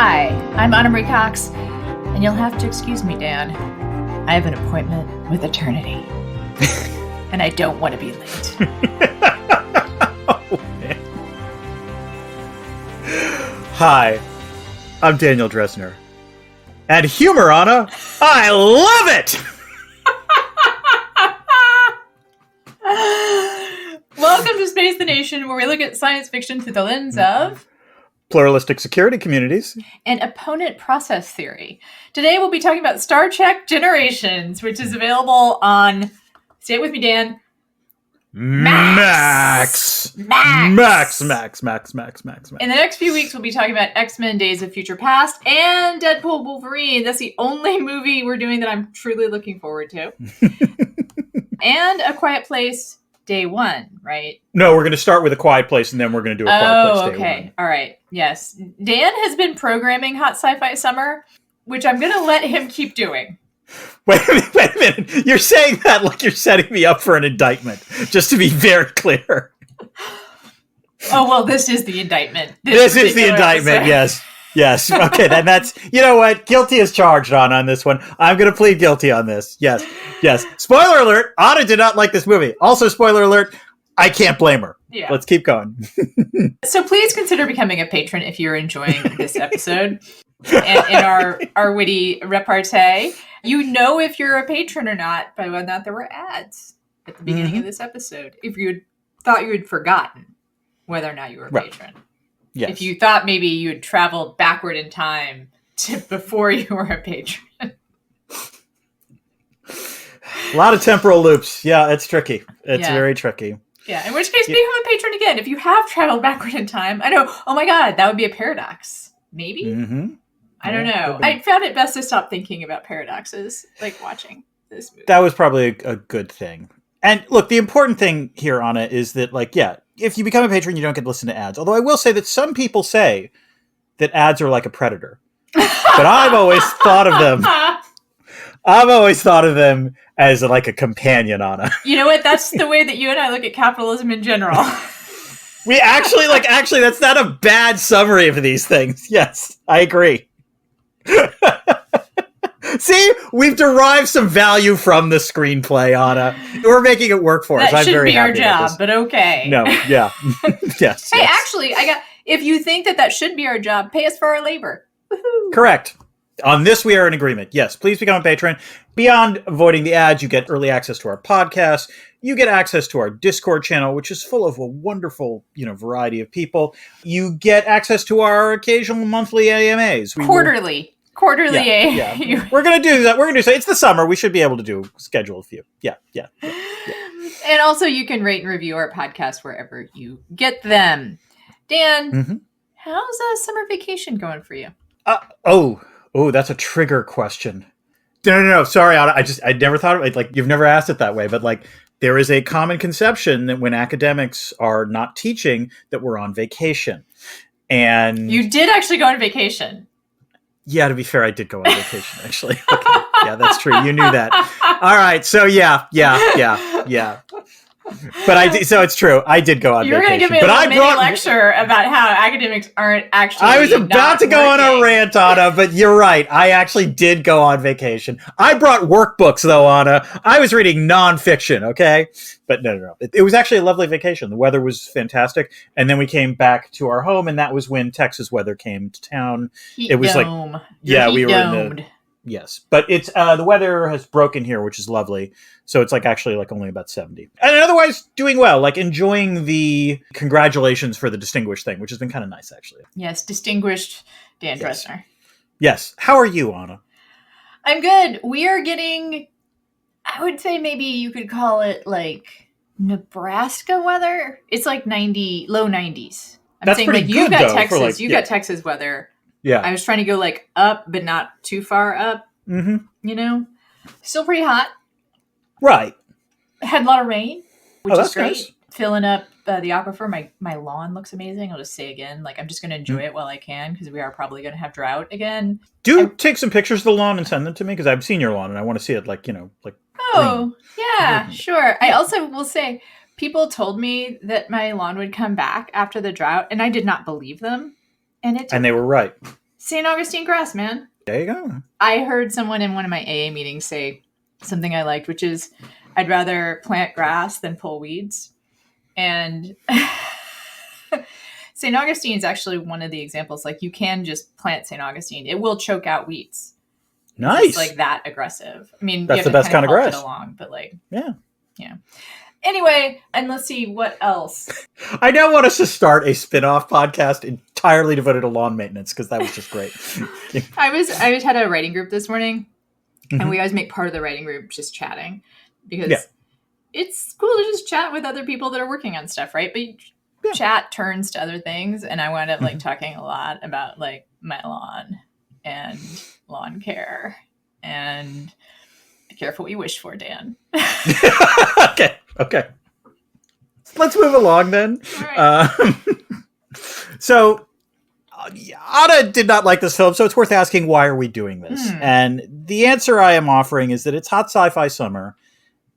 Hi, I'm Anna Marie Cox, and you'll have to excuse me, Dan. I have an appointment with eternity, and I don't want to be late. Oh, man. Hi, I'm Daniel Dresner. And humor, Anna, I love it! Welcome to Space the Nation, where we look at science fiction through the lens of Pluralistic security communities and opponent process theory. Today we'll be talking about Star Trek Generations, which is available on, say it with me, Dan, Max. In the next few weeks, we'll be talking about X-Men Days of Future Past and Deadpool Wolverine. That's the only movie we're doing that I'm truly looking forward to. And A Quiet Place Day One, right? No, we're going to start with A Quiet Place, and then we're going to do A Quiet Place Day One. All right. Yes. Dan has been programming Hot Sci-Fi Summer, which I'm going to let him keep doing. Wait a minute. You're saying that like you're setting me up for an indictment, just to be very clear. Oh, well, this is the indictment. This is the indictment, episode. Yes. Okay, then that's, you know what? Guilty as charged on this one. I'm going to plead guilty on this. Yes. Spoiler alert, Anna did not like this movie. Also, spoiler alert, I can't blame her. Yeah. Let's keep going. So please consider becoming a patron if you're enjoying this episode and in our witty repartee. You know if you're a patron or not by whether or not there were ads at the beginning of this episode. If you thought you had forgotten whether or not you were a patron. Yes. If you thought maybe you had traveled backward in time to before you were a patron. A lot of temporal loops. Yeah, it's tricky. It's very tricky. Yeah, in which case, become a patron again. If you have traveled backward in time, I know, oh my God, that would be a paradox. Maybe? Mm-hmm. I don't know. I found it best to stop thinking about paradoxes, like watching this movie. That was probably a good thing. And look, the important thing here, Anna, is that, like, yeah, if you become a patron, you don't get to listen to ads. Although I will say that some people say that ads are like a predator. But I've always thought of them as like a companion, Anna. You know what? That's the way that you and I look at capitalism in general. We actually, that's not a bad summary of these things. Yes, I agree. See, we've derived some value from the screenplay, Anna. We're making it work for us. That I'm very shouldn't be our happy job, but okay. No, yeah. Yes. Hey, actually, if you think that should be our job, pay us for our labor. Woohoo. Correct. On this, we are in agreement. Yes, please become a patron. Beyond avoiding the ads, you get early access to our podcast. You get access to our Discord channel, which is full of a wonderful, variety of people. You get access to our occasional monthly AMAs. Quarterly. Yeah. We're going to do that. It's the summer. We should be able to schedule a few. Yeah. And also you can rate and review our podcast wherever you get them. Dan, how's summer vacation going for you? Oh, that's a trigger question. No. Sorry, I never thought of it. Like, you've never asked it that way, but like, there is a common conception that when academics are not teaching, that we're on vacation. And you did actually go on vacation. Yeah, to be fair, I did go on vacation, actually. Okay. Yeah, that's true. You knew that. All right. So yeah. But so it's true. I did go on vacation. You're going to give me a mini lecture about how academics aren't actually. I was about to go on a rant, Anna, but you're right. I actually did go on vacation. I brought workbooks, though, Anna. I was reading nonfiction, okay? But no. It was actually a lovely vacation. The weather was fantastic. And then we came back to our home, and that was when Texas weather came to town. It was dome. Like, yeah, we were in the... Yes, but it's the weather has broken here, which is lovely. So it's like actually like only about 70. And otherwise doing well, like enjoying the congratulations for the distinguished thing, which has been kind of nice, actually. Yes, distinguished Dan Dresner. Yes. How are you, Anna? I'm good. We are getting, I would say maybe you could call it like Nebraska weather. It's like low 90s. That's saying pretty good, got though, Texas. like, you got Texas weather. Yeah. I was trying to go like up, but not too far up. Mm-hmm. Still pretty hot. Right. Had a lot of rain, which is great. Nice. Filling up the aquifer. My lawn looks amazing. I'll just say again, like I'm just going to enjoy it while I can because we are probably going to have drought again. Take some pictures of the lawn and send them to me because I've seen your lawn and I want to see it like green. Yeah, sure. I also will say people told me that my lawn would come back after the drought and I did not believe them. And they were right. St. Augustine grass, man. There you go. I heard someone in one of my AA meetings say something I liked, which is, I'd rather plant grass than pull weeds. And St. Augustine is actually one of the examples. Like, you can just plant St. Augustine. It will choke out weeds. Nice. It's like that aggressive. I mean, that's the best kind of grass. Along, but like, yeah. Anyway, and let's see what else. I now want us to start a spin-off podcast entirely devoted to lawn maintenance, because that was just great. I had a writing group this morning, and we always make part of the writing group just chatting, because it's cool to just chat with other people that are working on stuff, right? But chat turns to other things, and I wound up like talking a lot about like my lawn and lawn care, and be careful what you wish for, Dan. Okay. Let's move along then. Right. So, Anna did not like this film, so it's worth asking, why are we doing this? And the answer I am offering is that it's hot sci-fi summer.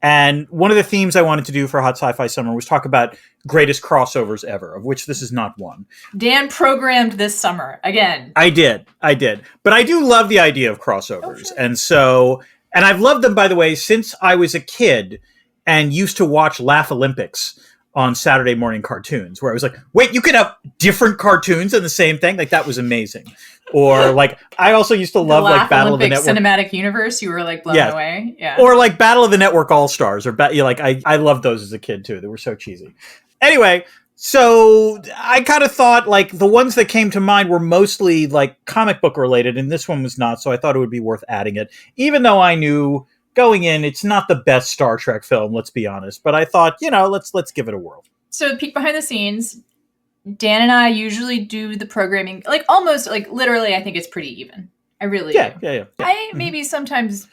And one of the themes I wanted to do for hot sci-fi summer was talk about greatest crossovers ever, of which this is not one. Dan programmed this summer again. I did. But I do love the idea of crossovers. Oh, sure. And I've loved them, by the way, since I was a kid and used to watch Laugh Olympics on Saturday morning cartoons, where I was like, wait, you could have different cartoons in the same thing? Like, that was amazing. Or like, I also used to love like Battle Olympics of the Network cinematic universe. You were like blown away. Yeah. Or like Battle of the Network All-Stars, or I loved those as a kid too. They were so cheesy. Anyway, so I kind of thought like the ones that came to mind were mostly like comic book related, and this one was not. So I thought it would be worth adding it, even though I knew going in, it's not the best Star Trek film, let's be honest. But I thought, let's give it a whirl. So peek behind the scenes, Dan and I usually do the programming, like almost, like literally, I think it's pretty even. I really do. Yeah. I maybe sometimes...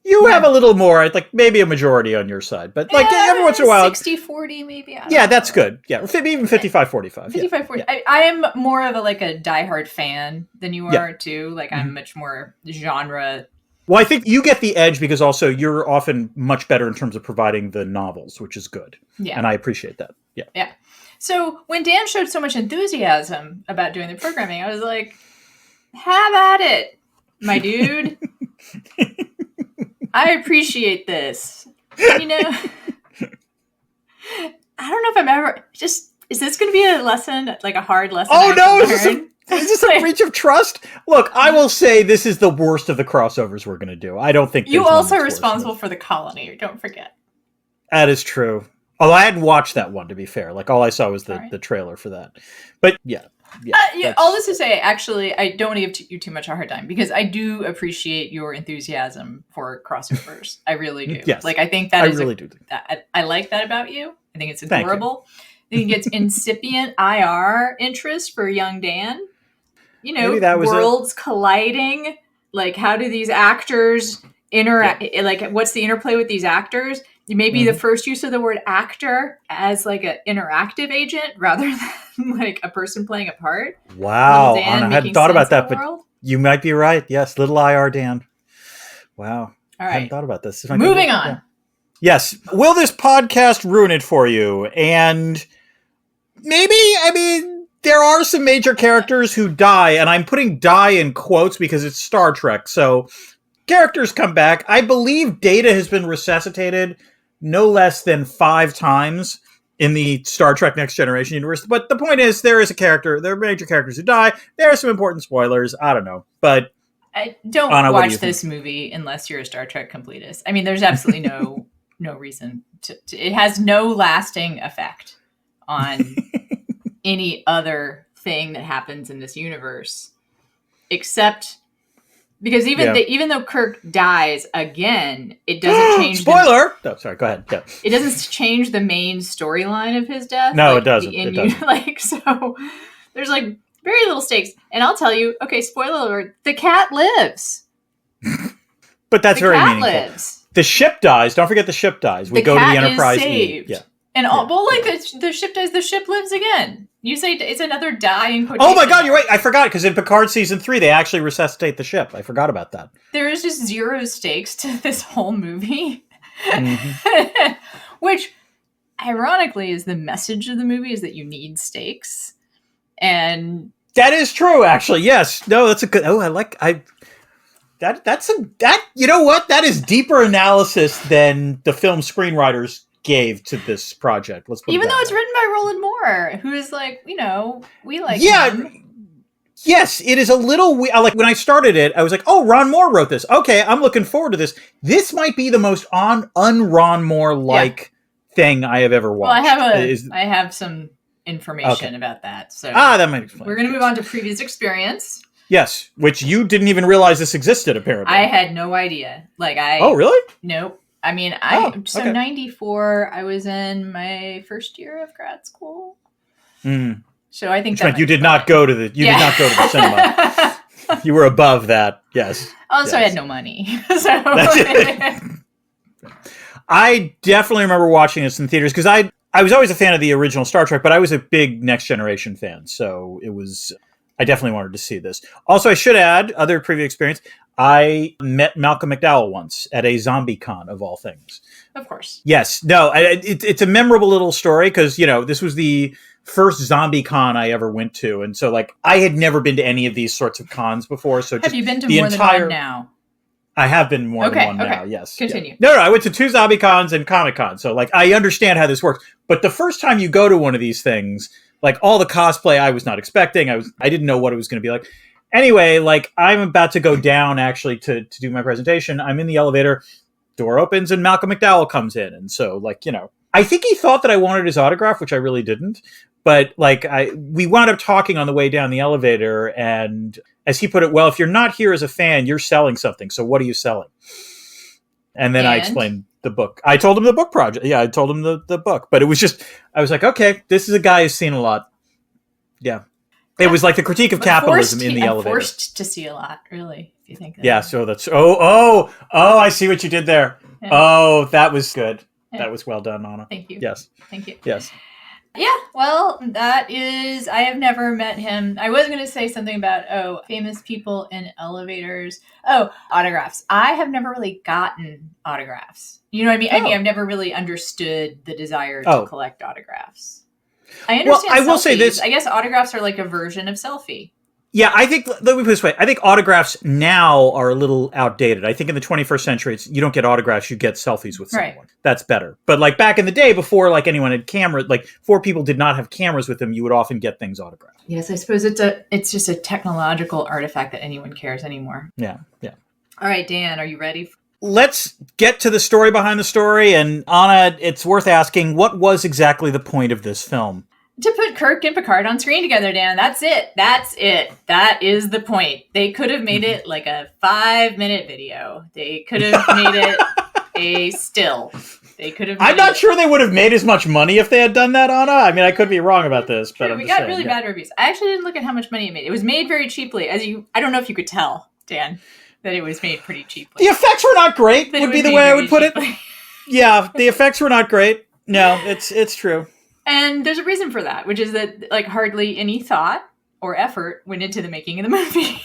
You have a little more, like maybe a majority on your side. But like every once in a while... 60-40 maybe. That's good. Yeah, even 55-45. 55-40. Yeah. I am more of a diehard fan than you are too. Like I'm much more genre... Well, I think you get the edge because also you're often much better in terms of providing the novels, which is good. Yeah. And I appreciate that. Yeah. Yeah. So when Dan showed so much enthusiasm about doing the programming, I was like, have at it, my dude. I appreciate this. I don't know if I'm ever is this going to be a lesson, like a hard lesson? Oh, no. Is this a breach of trust? Look, I will say this is the worst of the crossovers we're going to do. I don't think you also are responsible for the colony. Don't forget. That is true. Although I hadn't watched that one, to be fair. Like all I saw was the trailer for that. But yeah. All this to say, actually, I don't want to give you too much a hard time because I do appreciate your enthusiasm for crossovers. I really do. Yes. Like I think that I really do. I like that about you. I think it's adorable. I think it's incipient IR interest for young Dan. Worlds colliding. Like, how do these actors interact? Yeah. Like, what's the interplay with these actors? Maybe the first use of the word actor as like an interactive agent rather than like a person playing a part. Wow. Anna, I hadn't thought about that, but you might be right. Yes, little IR Dan. Wow. All right. I hadn't thought about this. Moving on. Yeah. Yes. Will this podcast ruin it for you? And maybe, there are some major characters who die, and I'm putting die in quotes because it's Star Trek. So characters come back. I believe Data has been resuscitated no less than 5 times in the Star Trek Next Generation universe. But the point is, there are major characters who die. There are some important spoilers. I don't know. But I don't watch this movie unless you're a Star Trek completist. I mean, there's absolutely no reason to. It has no lasting effect on any other thing that happens in this universe, except because even though Kirk dies again, it doesn't change. Spoiler! Sorry. Go ahead. Yeah. It doesn't change the main storyline of his death. No, it doesn't. It doesn't. So there's like very little stakes. And I'll tell you, okay, spoiler alert: the cat lives. But that's very meaningful. Lives. The ship dies. Don't forget the ship dies. We go to the Enterprise. Is saved. Yeah. And the ship dies, the ship lives again. You say it's another die in quotation. Oh my God, you're right. I forgot, because in Picard Season 3, they actually resuscitate the ship. I forgot about that. There is just zero stakes to this whole movie. Mm-hmm. Which, ironically, is the message of the movie, is that you need stakes. And That is true, actually. Yes. No, that's a good. Oh, that. You know what? That is deeper analysis than the film screenwriters gave to this project. Let's put Even it though that it's way. written by Roland Moore, who's like, we like Yeah. him. Yes, it is a little like when I started it, I was like, "Oh, Ron Moore wrote this. Okay, I'm looking forward to this. This might be the most un-Ron Moore like thing I have ever watched." Well, I have some information about that. So that might explain. We're going to move on to previous experience. Yes, which you didn't even realize this existed. Apparently, I had no idea. Oh, really? Nope. I mean, 94. I was in my first year of grad school. Mm. So I think you did not go to the cinema. You were above that. Yes. Also, I had no money. So I definitely remember watching this in theaters because I was always a fan of the original Star Trek, but I was a big Next Generation fan. So I definitely wanted to see this. Also, I should add, other previous experience, I met Malcolm McDowell once at a zombie con of all things. Of course. Yes. No, it's a memorable little story because, this was the first zombie con I ever went to. And so, I had never been to any of these sorts of cons before. So have you been to more than one now? I have been more than one now, yes. Continue. Yeah. No, I went to 2 zombie cons and Comic Con. So, I understand how this works. But the first time you go to one of these things, all the cosplay I was not expecting. I didn't know what it was going to be like. Anyway, I'm about to go down, actually, to do my presentation. I'm in the elevator. Door opens and Malcolm McDowell comes in. And so, I think he thought that I wanted his autograph, which I really didn't. But we wound up talking on the way down the elevator, and as he put it, well, if you're not here as a fan, you're selling something. So what are you selling? And then I explained the book. I told him the book project. Yeah, I told him the book. But it was just, I was like, okay, this is a guy who's seen a lot. Yeah. It was like the critique of capitalism in the elevator. Forced to see a lot, really, if you think that. Yeah, so that's, I see what you did there. Yeah. Oh, that was good. Yeah. That was well done, Anna. Thank you. Yes. Thank you. Yes. Yeah, well, I have never met him. I was going to say something about, famous people in elevators. Oh, autographs. I have never really gotten autographs. You know what I mean? I mean, I've never really understood the desire to collect autographs. I understand selfies. I will say this. I guess autographs are like a version of selfie. Yeah, let me put it this way. I think autographs now are a little outdated. I think in the 21st century, you don't get autographs, you get selfies with someone. Right. That's better. But back in the day, before anyone had cameras, before people did not have cameras with them, you would often get things autographed. Yes, I suppose it's just a technological artifact that anyone cares anymore. Yeah, yeah. All right, Dan, are you ready? Let's get to the story behind the story. And Anna, it's worth asking, what was exactly the point of this film? To put Kirk and Picard on screen together, Dan. That's it. That is the point. They could have made it like a 5-minute video. They could have made it a still. They could have. I'm not sure they would have made as much money if they had done that, Anna. I mean, I could be wrong about this, but we got really bad reviews. I actually didn't look at how much money it made. It was made very cheaply. I don't know if you could tell, Dan, that it was made pretty cheaply. The effects were not great. Would be the way I would put it. Yeah, the effects were not great. No, it's true. And there's a reason for that, which is that hardly any thought or effort went into the making of the movie.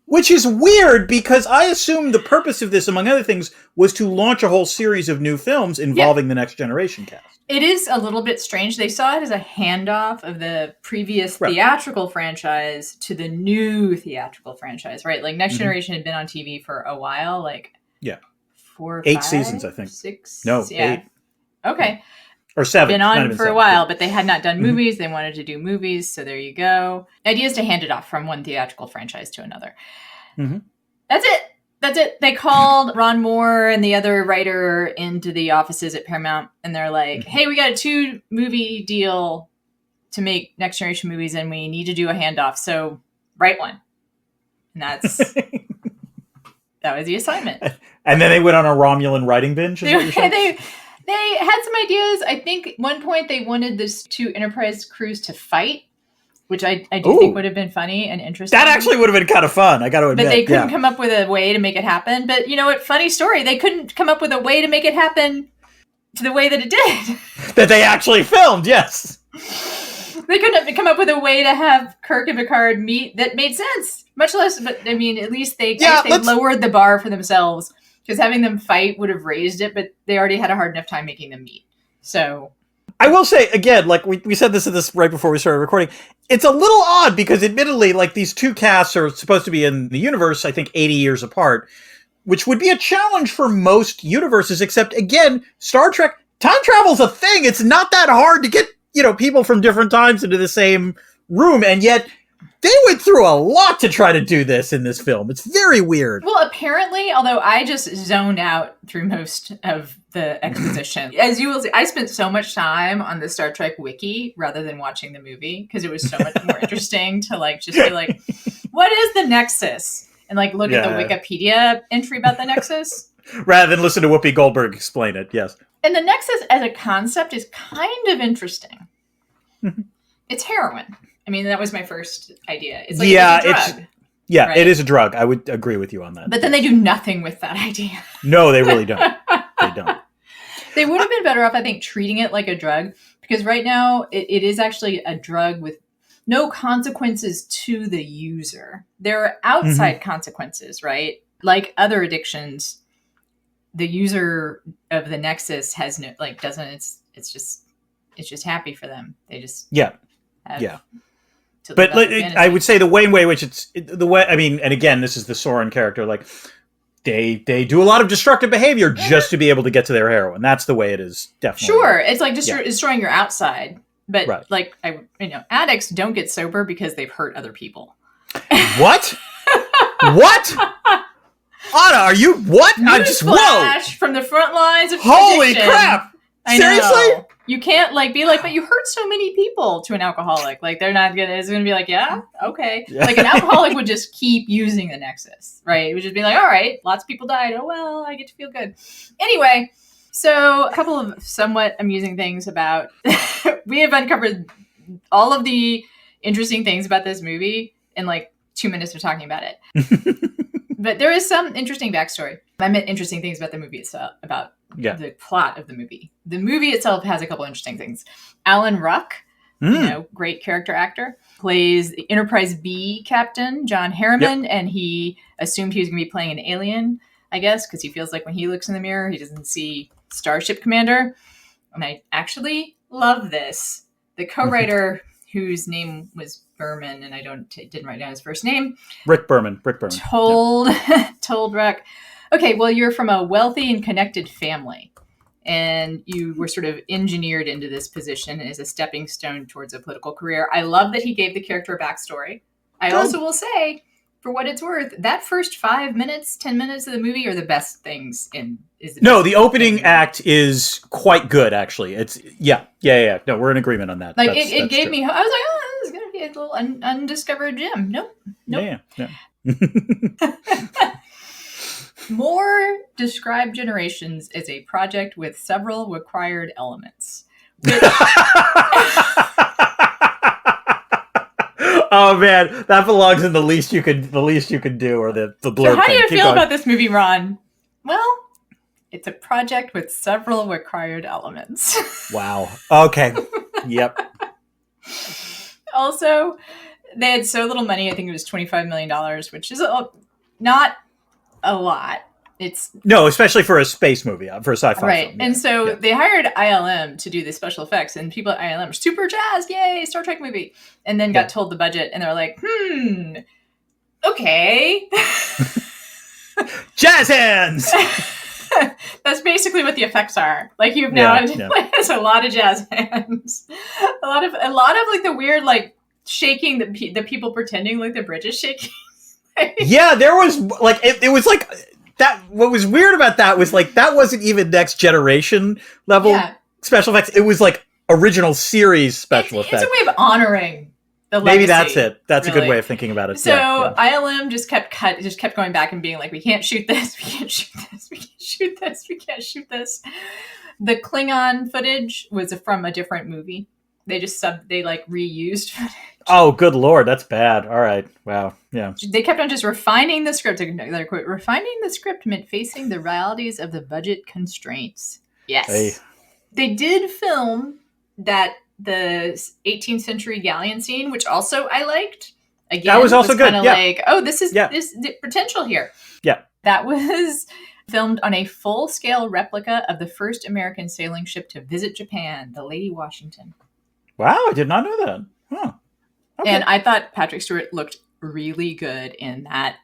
Which is weird because I assumed the purpose of this, among other things, was to launch a whole series of new films involving the Next Generation cast. It is a little bit strange. They saw it as a handoff of the previous theatrical franchise to the new theatrical franchise, right? Next Generation had been on TV for a while, 8 seasons, I think. 6? No, 8. Okay. Or 7. Been on for a while, but they had not done movies. They wanted to do movies, so there you go. The idea is to hand it off from one theatrical franchise to another. Mm-hmm. That's it. They called Ron Moore and the other writer into the offices at Paramount, and they're like, hey, we got a 2-movie deal to make Next Generation movies, and we need to do a handoff, so write one. And that was the assignment. And then they went on a Romulan writing binge? They had some ideas. I think at one point they wanted this 2 Enterprise crews to fight, which I do think would have been funny and interesting. That actually would have been kind of fun, I got to admit. But they couldn't come up with a way to make it happen. But you know what? Funny story. They couldn't come up with a way to make it happen to the way that it did. That they actually filmed, yes. They couldn't come up with a way to have Kirk and Picard meet that made sense. Much less, but I mean, at least they lowered the bar for themselves. Because having them fight would have raised it, but they already had a hard enough time making them meet. So I will say, again, like we said this right before we started recording, it's a little odd because admittedly, like these two casts are supposed to be in the universe, I think 80 years apart, which would be a challenge for most universes, except again, Star Trek, time travel's a thing. It's not that hard to get, people from different times into the same room. And yet they went through a lot to try to do this in this film. It's very weird. Well, apparently, although I just zoned out through most of the exposition. As you will see, I spent so much time on the Star Trek wiki rather than watching the movie because it was so much more interesting to just be like, what is the Nexus? And look at the Wikipedia entry about the Nexus. Rather than listen to Whoopi Goldberg explain it, yes. And the Nexus as a concept is kind of interesting. It's heroin. I mean, that was my first idea. It's it's a drug. Right? It is a drug. I would agree with you on that. But then they do nothing with that idea. No, they really don't. They don't. They would have been better off, I think, treating it like a drug. Because right now, it is actually a drug with no consequences to the user. There are outside consequences, right? Like other addictions, the user of the Nexus has no, it's just happy for them. They just But I would say the way in which and again, this is the Soren character, they do a lot of destructive behavior just to be able to get to their heroin. That's the way it is, definitely. Sure, it's destroying your outside. But addicts don't get sober because they've hurt other people. What? What? Anna, are you what? I'm just flash from the front lines of holy addiction. Crap! I Seriously? Know. You can't but you hurt so many people to an alcoholic. They're not gonna. It's gonna be yeah, okay. An alcoholic would just keep using the Nexus, right? It would just be all right, lots of people died. Oh well, I get to feel good. Anyway. So a couple of somewhat amusing things about, we have uncovered all of the interesting things about this movie in 2 minutes of talking about it. But there is some interesting backstory. I meant interesting things about the movie itself, about the plot of the movie. The movie itself has a couple interesting things. Alan Ruck, great character actor, plays the Enterprise B captain, John Harriman, and he assumed he was going to be playing an alien, I guess, because he feels like when he looks in the mirror, he doesn't see Starship Commander. And I actually love this. The co-writer, whose name was Berman, and I didn't write down his first name. Rick Berman. Told Rick, okay, well, you're from a wealthy and connected family, and you were sort of engineered into this position as a stepping stone towards a political career. I love that he gave the character a backstory. I also will say, for what it's worth, that first 5 minutes, 10 minutes of the movie are the best things in. The opening act is quite good, actually. It's yeah. No, we're in agreement on that. It gave me. I was this is going to be a little undiscovered gem. Nope. Yeah. Moore described Generations as a project with several required elements. Which, oh man, that belongs in the least you could do, or the blurb. So how do you feel about this movie, Ron? Well, it's a project with several required elements. Wow. Okay. Yep. Also, they had so little money. I think it was $25 million, which is not a lot. No, especially for a space movie, for a sci-fi right. film. And so they hired ILM to do the special effects, and people at ILM are super jazzed. Yay, Star Trek movie. And then got told the budget, and they're like, okay. Jazz hands! That's basically what the effects are. You've now has a lot of jazz hands. A lot of the weird shaking the people pretending the bridge is shaking. Yeah, there was it was that. What was weird about that was that wasn't even Next Generation level special effects. It was original series special effects. It's a way of honoring the legacy. Maybe that's it. That's really a good way of thinking about it. So ILM just kept going back and being we can't shoot this, we can't shoot this, we can't shoot this, we can't shoot this. The Klingon footage was from a different movie. They just reused footage. Oh, good Lord. That's bad. All right. Wow. Yeah. They kept on just refining the script. Another quote, refining the script meant facing the realities of the budget constraints. Yes. Hey. They did film the 18th century galleon scene, which also I liked. Again, that was also good. This is the potential here. Yeah. That was filmed on a full-scale replica of the first American sailing ship to visit Japan, the Lady Washington. Wow, I did not know that. Huh. Okay. And I thought Patrick Stewart looked really good in that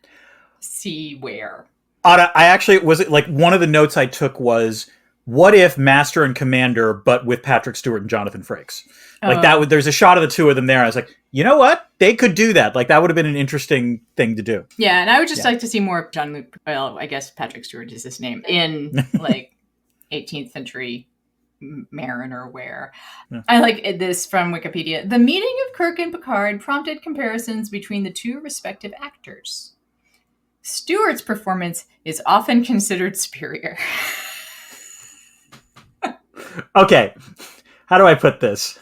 sea wear. I actually was like one of the notes I took was, what if Master and Commander, but with Patrick Stewart and Jonathan Frakes? Like that would, there's a shot of the two of them there. I was like, you know what? They could do that. Like that would have been an interesting thing to do. Yeah, and I would just like to see more Jean-Luc, well, I guess Patrick Stewart is his name, in like 18th century mariner wear. Yeah. I like this from Wikipedia. The meeting of Kirk and Picard prompted comparisons between the two respective actors. Stewart's performance is often considered superior. Okay, how do I put this?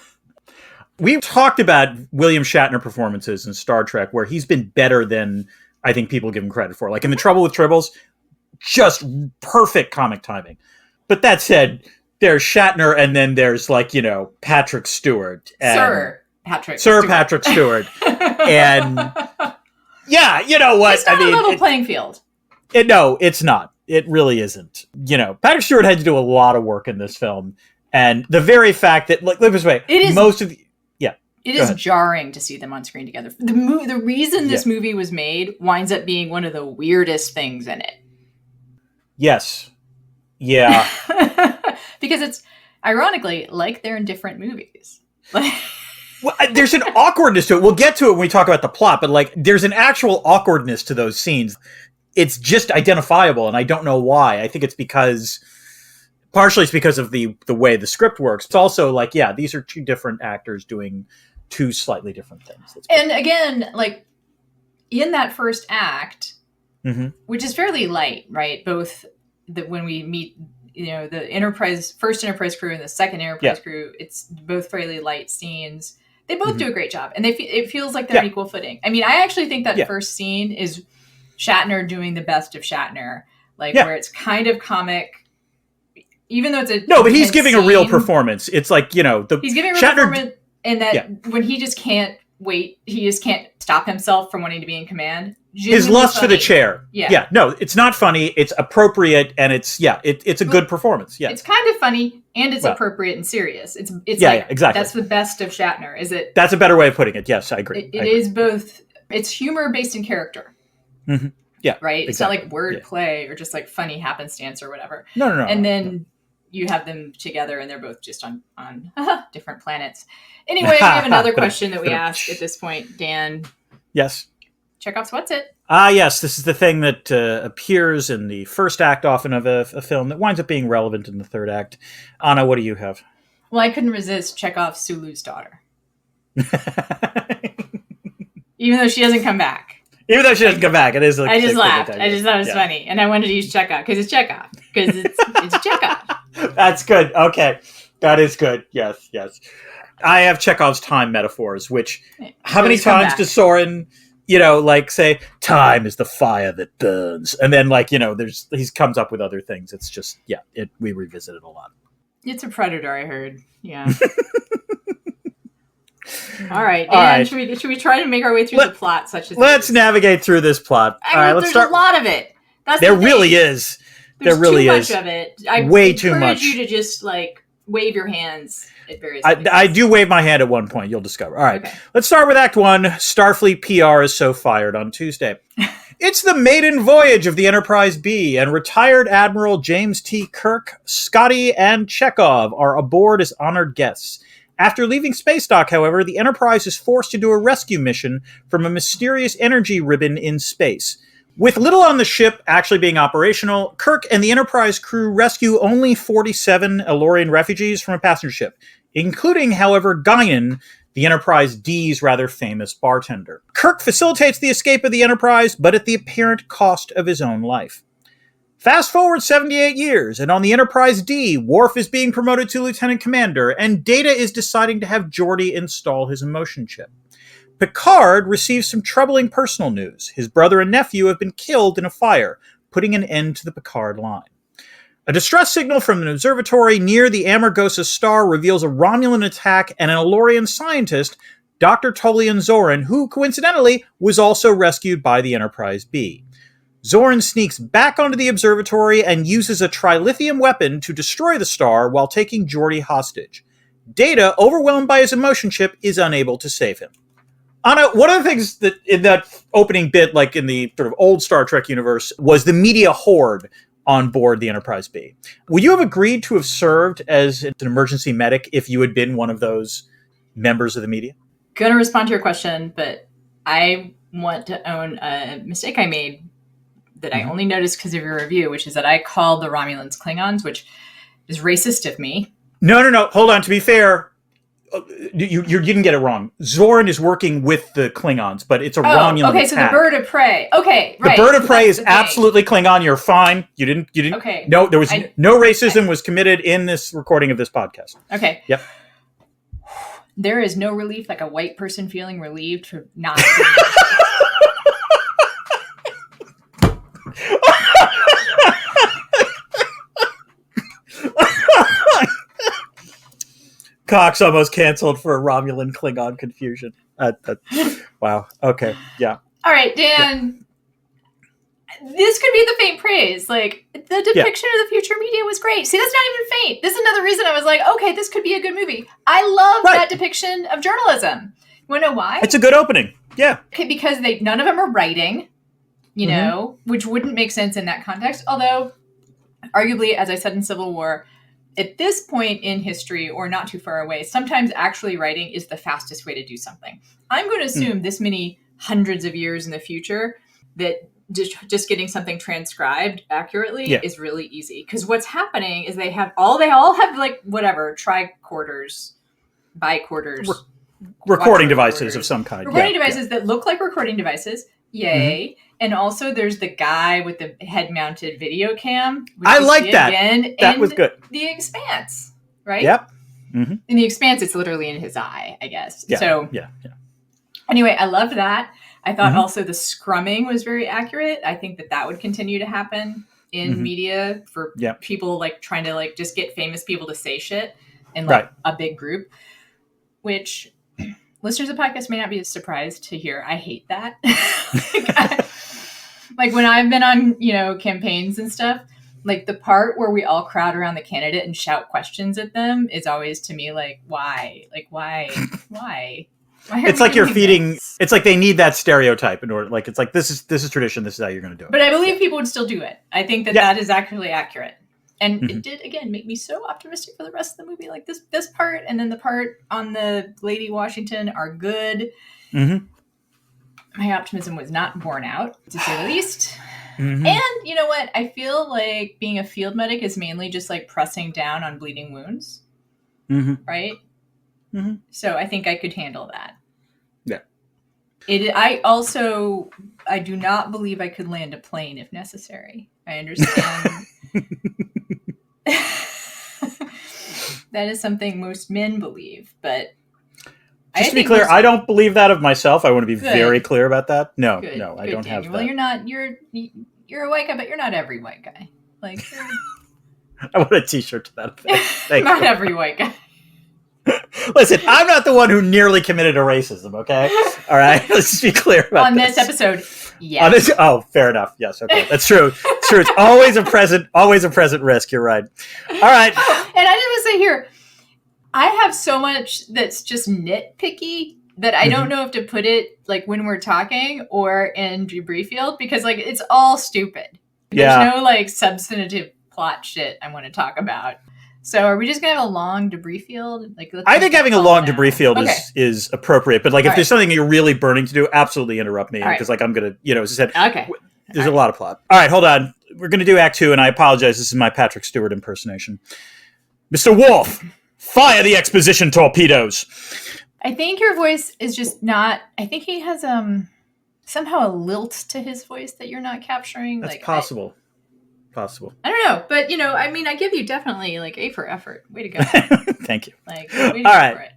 We've talked about William Shatner performances in Star Trek where he's been better than I think people give him credit for. Like in The Trouble with Tribbles, just perfect comic timing. But that said, there's Shatner and then there's like, you know, Patrick Stewart. And Sir Patrick Stewart. And yeah, you know what? It's not a level playing field. No, it's not. It really isn't. You know, Patrick Stewart had to do a lot of work in this film. And the very fact that, like, this way, most of the... It is jarring to see them on screen together. The reason this movie was made winds up being one of the weirdest things in it. Yes. Yeah. Because it's, ironically, like they're in different movies. Well, there's an awkwardness to it. We'll get to it when we talk about the plot, but, like, there's an actual awkwardness to those scenes. It's just identifiable, and I don't know why. I think it's because... Partially it's because of the way the script works. It's also, like, yeah, these are two different actors doing two slightly different things. And again, like, in that first act, which is fairly light, right? Both when we meet, you know, the first Enterprise crew and the second Enterprise crew, it's both fairly light scenes. They both do a great job, and it feels like they're on equal footing. I mean, I actually think that first scene is Shatner doing the best of Shatner, like where it's kind of comic. Even though it's but he's giving a real performance. It's like, you know, he's giving a real performance, and that when he just can't wait, he just can't stop himself from wanting to be in command. His lust for the chair. Yeah. No, it's not funny. It's appropriate, and it's a good performance. Yeah. It's kind of funny, and it's appropriate and serious. It's like, exactly. That's the best of Shatner. Is it? That's a better way of putting it. Yes, I agree. It is both. It's humor based in character. Mm-hmm. Yeah. Right. It's not like word play or just like funny happenstance or whatever. No. And then you have them together and they're both just on different planets. Anyway, we have another question that we asked at this point, Dan. Yes. Chekhov's What's It? Yes. This is the thing that appears in the first act often of a film that winds up being relevant in the third act. Anna, what do you have? Well, I couldn't resist Chekhov's Sulu's daughter. Even though she doesn't come back. Even though she doesn't come back, it is like... I just laughed. I just thought it was funny. And I wanted to use Chekhov, because it's Chekhov. Because it's Chekhov. That's good. Okay. That is good. Yes. I have Chekhov's time metaphors, which... How many times does Soren, you know, like, say, time is the fire that burns? And then, like, you know, he comes up with other things. It's just, we revisit it a lot. It's a predator, I heard. Yeah. All right, Dan, should we try to make our way through the plot? Let's navigate through this plot. All right, let's start. There's a lot of it. There really is. There's too much of it. Way too much. I encourage you to just like wave your hands at various places. I do wave my hand at one point. You'll discover. All right, Let's start with Act 1. Starfleet PR is so fired on Tuesday. It's the maiden voyage of the Enterprise B, and retired Admiral James T. Kirk, Scotty, and Chekhov are aboard as honored guests. After leaving space dock, however, the Enterprise is forced to do a rescue mission from a mysterious energy ribbon in space. With little on the ship actually being operational, Kirk and the Enterprise crew rescue only 47 Elorian refugees from a passenger ship, including, however, Guinan, the Enterprise D's rather famous bartender. Kirk facilitates the escape of the Enterprise, but at the apparent cost of his own life. Fast forward 78 years, and on the Enterprise D, Worf is being promoted to Lieutenant Commander, and Data is deciding to have Geordi install his emotion chip. Picard receives some troubling personal news. His brother and nephew have been killed in a fire, putting an end to the Picard line. A distress signal from an observatory near the Amargosa star reveals a Romulan attack and an Elorian scientist, Dr. Tolian Zorin, who, coincidentally, was also rescued by the Enterprise B. Zoran sneaks back onto the observatory and uses a trilithium weapon to destroy the star while taking Geordi hostage. Data, overwhelmed by his emotion chip, is unable to save him. Anna, one of the things that in that opening bit, like in the sort of old Star Trek universe, was the media horde on board the Enterprise B. Would you have agreed to have served as an emergency medic if you had been one of those members of the media? Gonna respond to your question, but I want to own a mistake I made that I only noticed because of your review, which is that I called the Romulans Klingons, which is racist of me. No. Hold on. To be fair, you didn't get it wrong. Zoran is working with the Klingons, but it's a Romulan okay, attack. so the bird of prey. Okay, right. The bird of prey is absolutely Klingon. You're fine. You didn't. Okay. No, there was no racism was committed in this recording of this podcast. Okay. Yep. There is no relief like a white person feeling relieved for not. Cox almost canceled for a Romulan Klingon confusion. Wow. Okay. Yeah. All right, Dan. Yeah. This could be the faint praise. Like, the depiction of the future media was great. See, that's not even faint. This is another reason I was like, okay, this could be a good movie. I love that depiction of journalism. You want to know why? It's a good opening. Yeah. Okay, because none of them are writing, you know, which wouldn't make sense in that context. Although, arguably, as I said in Civil War, at this point in history, or not too far away, sometimes actually writing is the fastest way to do something. I'm going to assume this many hundreds of years in the future that just getting something transcribed accurately is really easy. Because what's happening is they all have like whatever, tricorders, bicorders. Recording devices of some kind. Recording devices that look like recording devices. Yay. And also there's the guy with the head-mounted video cam. I like that. That was good. The Expanse, right? Yep. Mm-hmm. In The Expanse, it's literally in his eye, I guess. Yeah. So, anyway, I loved that. I thought also the scrumming was very accurate. I think that would continue to happen in media for people like trying to like just get famous people to say shit in like a big group, which listeners of podcasts may not be surprised to hear. I hate that. Like when I've been on, campaigns and stuff, like the part where we all crowd around the candidate and shout questions at them is always to me like, why? Like, why? It's like you're feeding. This? It's like they need that stereotype in order. Like it's like this is tradition. This is how you're going to do it. But I believe people would still do it. I think that is actually accurate, and it did again make me so optimistic for the rest of the movie. Like this part and then the part on the Lady Washington are good. Mm-hmm. My optimism was not borne out, to say the least. Mm-hmm. And you know what? I feel like being a field medic is mainly just like pressing down on bleeding wounds, right? Mm-hmm. So I think I could handle that. Yeah. I do not believe I could land a plane if necessary. I understand. That is something most men believe, but just to be clear, I don't believe that of myself. I want to be very clear about that. No, I don't have that. Well, you're not. You're a white guy, but you're not every white guy. Like, I want a T-shirt to that effect. Not every white guy. Listen, I'm not the one who nearly committed a racism. Okay, all right. Let's be clear about this episode. Yes. Fair enough. Yes. Okay, that's true. It's true. It's always a present risk. You're right. All right. Oh, and I just want to say here, I have so much that's just nitpicky that I don't know if to put it like when we're talking or in debrief field because like it's all stupid. There's no like substantive plot shit I want to talk about. So are we just gonna have a long debrief field? Like I think having a long debrief field is appropriate. But like if there's something you're really burning to do, absolutely interrupt me because like I'm gonna as I said, there's a lot of plot. All right, hold on. We're gonna do Act 2, and I apologize. This is my Patrick Stewart impersonation. Mr. Wolf, fire the exposition torpedoes. I think your voice is just not. I think he has somehow a lilt to his voice that you're not capturing. That's possible. Possible. I don't know, but I mean, I give you definitely like A for effort. Way to go. Thank you. Like, way to go for it.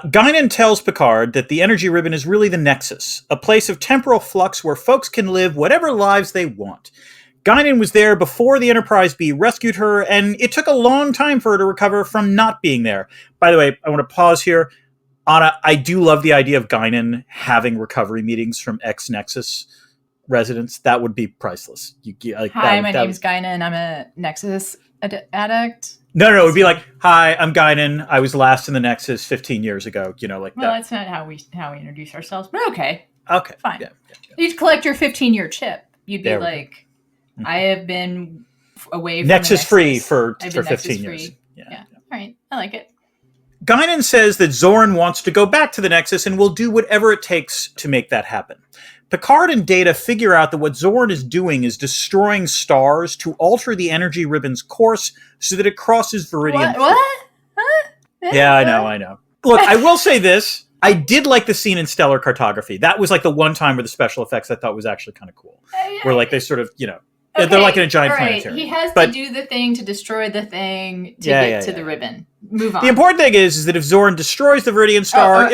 Guinan tells Picard that the energy ribbon is really the Nexus, a place of temporal flux where folks can live whatever lives they want. Guinan was there before the Enterprise B rescued her, and it took a long time for her to recover from not being there. By the way, I want to pause here. Anna, I do love the idea of Guinan having recovery meetings from X-Nexus. residence, that would be priceless. Like, Hi, my name's Guinan, and I'm a Nexus addict. No, it would be like, hi, I'm Guinan. I was last in the Nexus 15 years ago. Like well, that. That's not how we introduce ourselves, but okay. Okay. Fine. Yeah. You'd collect your 15-year chip. You'd be there like, I have been away from Nexus free Nexus. for I've been 15 Nexus years. Free. Yeah. All right. I like it. Guinan says that Zoran wants to go back to the Nexus and will do whatever it takes to make that happen. Picard and Data figure out that what Zoran is doing is destroying stars to alter the energy ribbon's course so that it crosses Viridian. What? Huh? Yeah, I know. Look, I will say this. I did like the scene in Stellar Cartography. That was like the one time where the special effects I thought was actually kind of cool. Where like they sort of, Okay, they're like in a giant right. planetarium. He has to do the thing to destroy the thing to get to the ribbon. Move on. The important thing is that if Zoran destroys the Viridian star,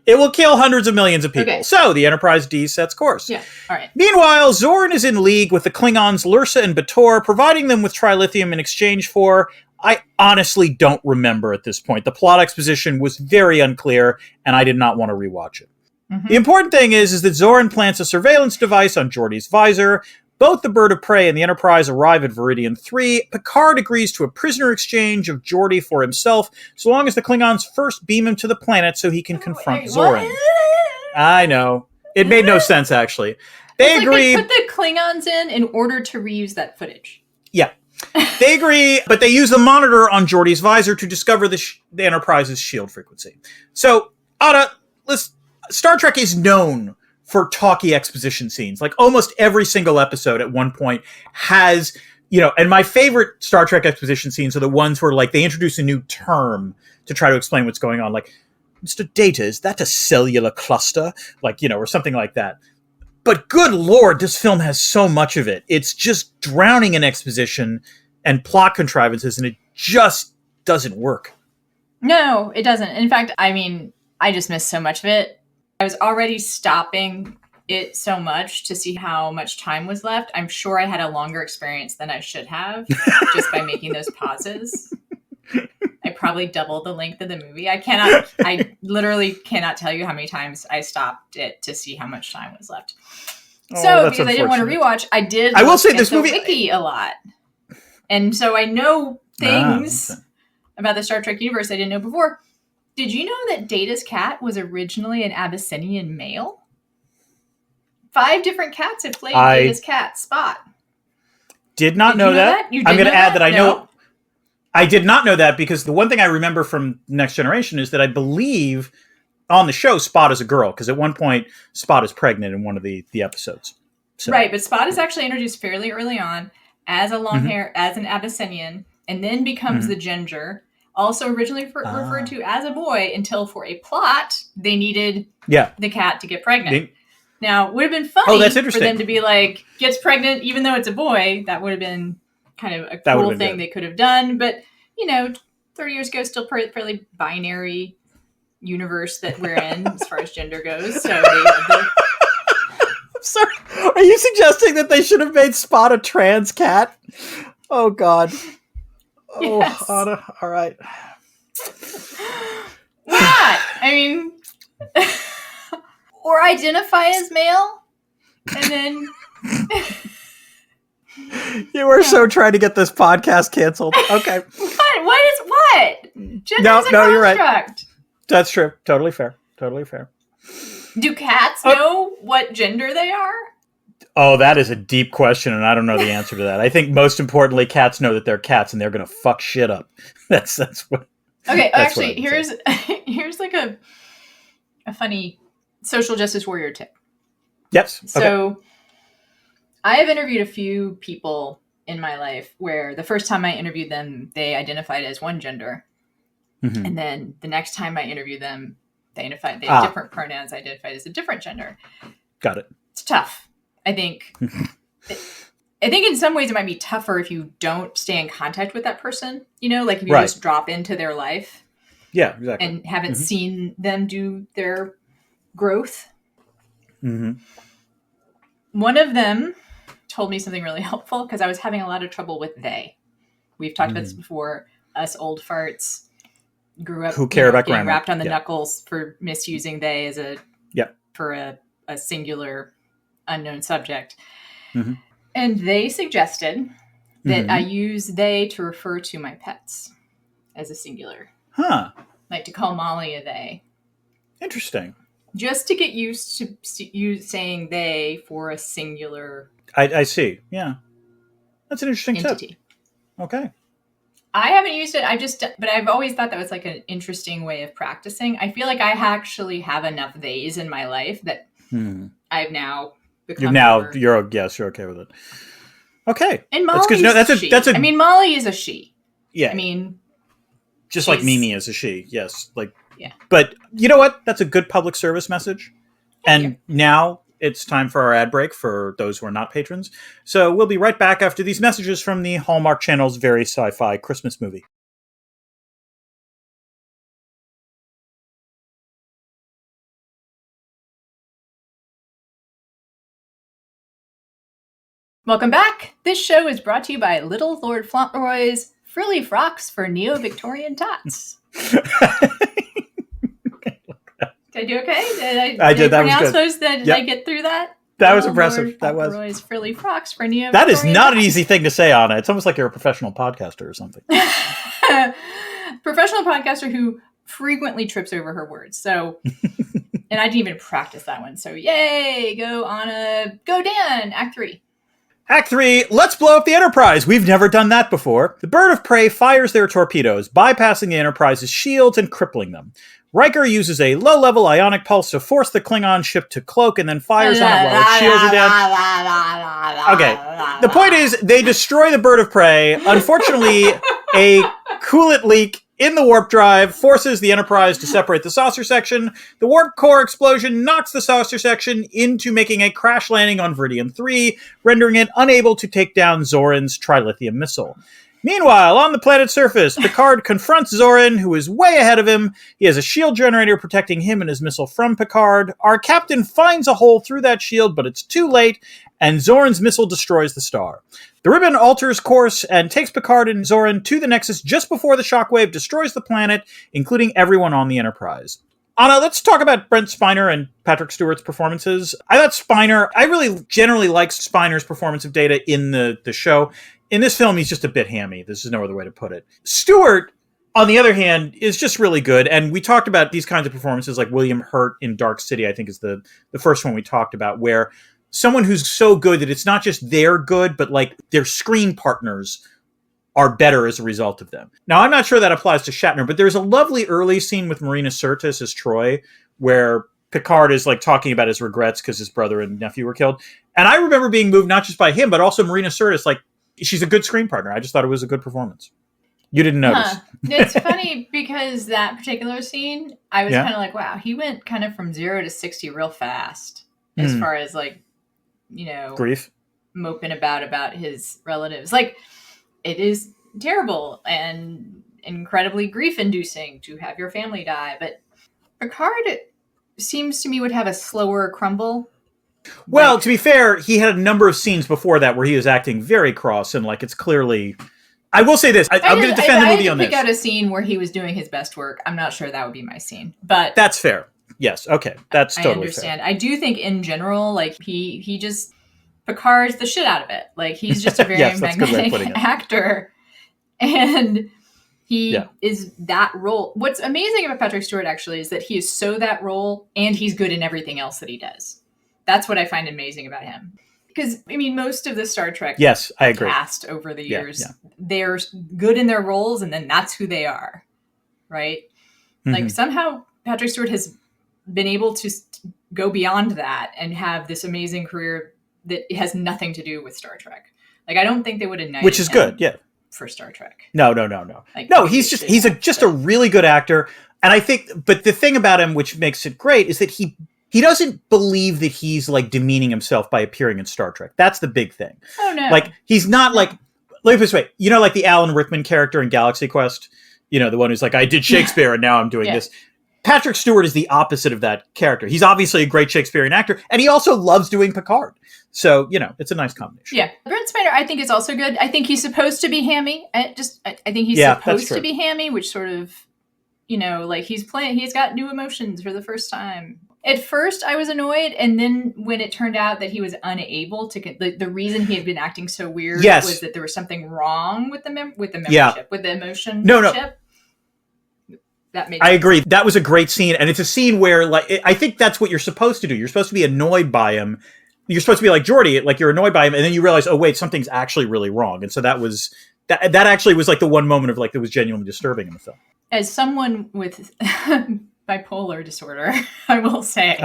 it will kill hundreds of millions of people. Okay. So the Enterprise D sets course. Yeah, all right. Meanwhile, Zoran is in league with the Klingons Lursa and Bator, providing them with trilithium in exchange for... I honestly don't remember at this point. The plot exposition was very unclear, and I did not want to rewatch it. Mm-hmm. The important thing is that Zoran plants a surveillance device on Geordi's visor. Both the Bird of Prey and the Enterprise arrive at Viridian 3. Picard agrees to a prisoner exchange of Geordi for himself, so long as the Klingons first beam him to the planet so he can confront Zoran. What? I know. It made no sense, actually. They agree. They put the Klingons in order to reuse that footage. Yeah. They agree, but they use the monitor on Geordi's visor to discover the Enterprise's shield frequency. So, Ada, Star Trek is known for talky exposition scenes. Like almost every single episode at one point has, and my favorite Star Trek exposition scenes are the ones where like they introduce a new term to try to explain what's going on. Like, Mr. Data, is that a cellular cluster? Like, or something like that. But good Lord, this film has so much of it. It's just drowning in exposition and plot contrivances, and it just doesn't work. No, it doesn't. In fact, I just missed so much of it. I was already stopping it so much to see how much time was left. I'm sure I had a longer experience than I should have just by making those pauses. I probably doubled the length of the movie. I literally cannot tell you how many times I stopped it to see how much time was left. So because I didn't want to rewatch, I will say this movie wiki a lot. And so I know things about the Star Trek universe I didn't know before. Did you know that Data's cat was originally an Abyssinian male? 5 different cats have played Data's cat, Spot. Did not know that. I'm going to add that I know. I did not know that because the one thing I remember from Next Generation is that I believe on the show Spot is a girl, because at one point Spot is pregnant in one of the episodes. So. Right, but Spot is actually introduced fairly early on as a long hair, as an Abyssinian, and then becomes the ginger. Also originally referred to as a boy until for a plot they needed the cat to get pregnant. Now, it would have been funny for them to be like, gets pregnant even though it's a boy. That would have been kind of a cool thing they could have done. But, 30 years ago, still fairly binary universe that we're in as far as gender goes. So I'm sorry. Are you suggesting that they should have made Spot a trans cat? Oh, God. Oh, yes. Anna. All right. Not. Or identify as male, and then... You were so trying to get this podcast canceled. Okay. What? Gender is a construct. You're right. That's true. Totally fair. Do cats know what gender they are? Oh, that is a deep question, and I don't know the answer to that. I think most importantly, cats know that they're cats, and they're going to fuck shit up. That's what. Okay, actually, here's like a funny social justice warrior tip. Yes. So, I have interviewed a few people in my life where the first time I interviewed them, they identified as one gender, and then the next time I interviewed them, they had different pronouns, identified as a different gender. Got it. It's tough. I think in some ways it might be tougher if you don't stay in contact with that person, like if you just drop into their life. Yeah, exactly. And haven't seen them do their growth. Mm-hmm. One of them told me something really helpful because I was having a lot of trouble with they. We've talked about this before. Us old farts grew up who care about getting grammar. Wrapped on the knuckles for misusing they as for a singular unknown subject. Mm-hmm. And they suggested that I use they to refer to my pets as a singular. Huh. Like to call Molly a they. Interesting. Just to get used to you saying they for a singular I see. Yeah. That's an interesting entity. tip. Okay. I haven't used it. But I've always thought that was like an interesting way of practicing. I feel like I actually have enough theys in my life that I've now become. You're okay with it. Okay. And Molly's a she. I mean, Molly is a she. Yeah. I mean, just like Mimi is a she. Yes. Like. Yeah. But you know what? That's a good public service message. And now it's time for our ad break for those who are not patrons. So we'll be right back after these messages from the Hallmark Channel's very sci-fi Christmas movie. Welcome back. This show is brought to you by Little Lord Fauntleroy's Frilly Frocks for Neo-Victorian Tots. Did I do okay? I did. That was good. Those? Did I get through that? That was impressive. That was. Roy's frilly frocks for Neo. That is not an easy thing to say, Anna. It's almost like you're a professional podcaster or something. Professional podcaster who frequently trips over her words. So, and I didn't even practice that one. So, yay! Go Anna. Go Dan. Act 3. Act 3, let's blow up the Enterprise. We've never done that before. The bird of prey fires their torpedoes, bypassing the Enterprise's shields and crippling them. Riker uses a low-level ionic pulse to force the Klingon ship to cloak and then fires on it while its shields are down. Okay, the point is, they destroy the bird of prey. Unfortunately, a coolant leak in the warp drive forces the Enterprise to separate the saucer section. The warp core explosion knocks the saucer section into making a crash landing on Viridian 3, rendering it unable to take down Zoran's trilithium missile. Meanwhile, on the planet's surface, Picard confronts Zoran, who is way ahead of him. He has a shield generator protecting him and his missile from Picard. Our captain finds a hole through that shield, but it's too late, and Zoran's missile destroys the star. The ribbon alters course and takes Picard and Zoran to the Nexus just before the shockwave destroys the planet, including everyone on the Enterprise. Anna, let's talk about Brent Spiner and Patrick Stewart's performances. I really generally like Spiner's performance of Data in the show. In this film, he's just a bit hammy. This is no other way to put it. Stewart, on the other hand, is just really good. And we talked about these kinds of performances, like William Hurt in Dark City, I think is the first one we talked about, where someone who's so good that it's not just they're good, but like their screen partners are better as a result of them. Now, I'm not sure that applies to Shatner, but there's a lovely early scene with Marina Sirtis as Troy, where Picard is like talking about his regrets because his brother and nephew were killed. And I remember being moved not just by him, but also Marina Sirtis, like, she's a good screen partner. I just thought it was a good performance. You didn't notice. It's funny because that particular scene, I was kind of like, wow, he went kind of from 0 to 60 real fast as far as like, grief, moping about his relatives. Like, it is terrible and incredibly grief-inducing to have your family die. But Picard, it seems to me, would have a slower crumble. Well, to be fair, he had a number of scenes before that where he was acting very cross and like it's clearly... I will say this. I'm going to defend the movie on this. I pick out a scene where he was doing his best work. I'm not sure that would be my scene, but... That's fair. Yes. Okay. That's totally fair. I understand. I do think in general, like he just... Picard's the shit out of it. Like he's just a very magnetic actor. And he is that role. What's amazing about Patrick Stewart actually is that he is so that role and he's good in everything else that he does. That's what I find amazing about him. Because, I mean, most of the Star Trek I agree. cast over the years, they're good in their roles and then that's who they are, right? Mm-hmm. Like, somehow Patrick Stewart has been able to go beyond that and have this amazing career that has nothing to do with Star Trek. Like, I don't think they would have known. Which is good, yeah. For Star Trek. No. Like, no, he's just a really good actor. And I think, but the thing about him which makes it great is that he doesn't believe that he's like demeaning himself by appearing in Star Trek. That's the big thing. Oh no. Like he's not like, let me put it this way, like the Alan Rickman character in Galaxy Quest, the one who's like, I did Shakespeare and now I'm doing this. Patrick Stewart is the opposite of that character. He's obviously a great Shakespearean actor and he also loves doing Picard. So, it's a nice combination. Yeah. Brent Spiner, I think, is also good. I think he's supposed to be hammy. I think he's supposed to be hammy, which sort of, like he's got new emotions for the first time. At first, I was annoyed, and then when it turned out that he was unable to, the reason he had been acting so weird was that there was something wrong with the membership, with the emotion chip. That made sense. I agree. That was a great scene, and it's a scene where, like, I think that's what you're supposed to do. You're supposed to be annoyed by him. You're supposed to be like Geordie, like you're annoyed by him, and then you realize, oh wait, something's actually really wrong. And so that was that actually was like the one moment of like that was genuinely disturbing in the film. As someone with bipolar disorder, I will say,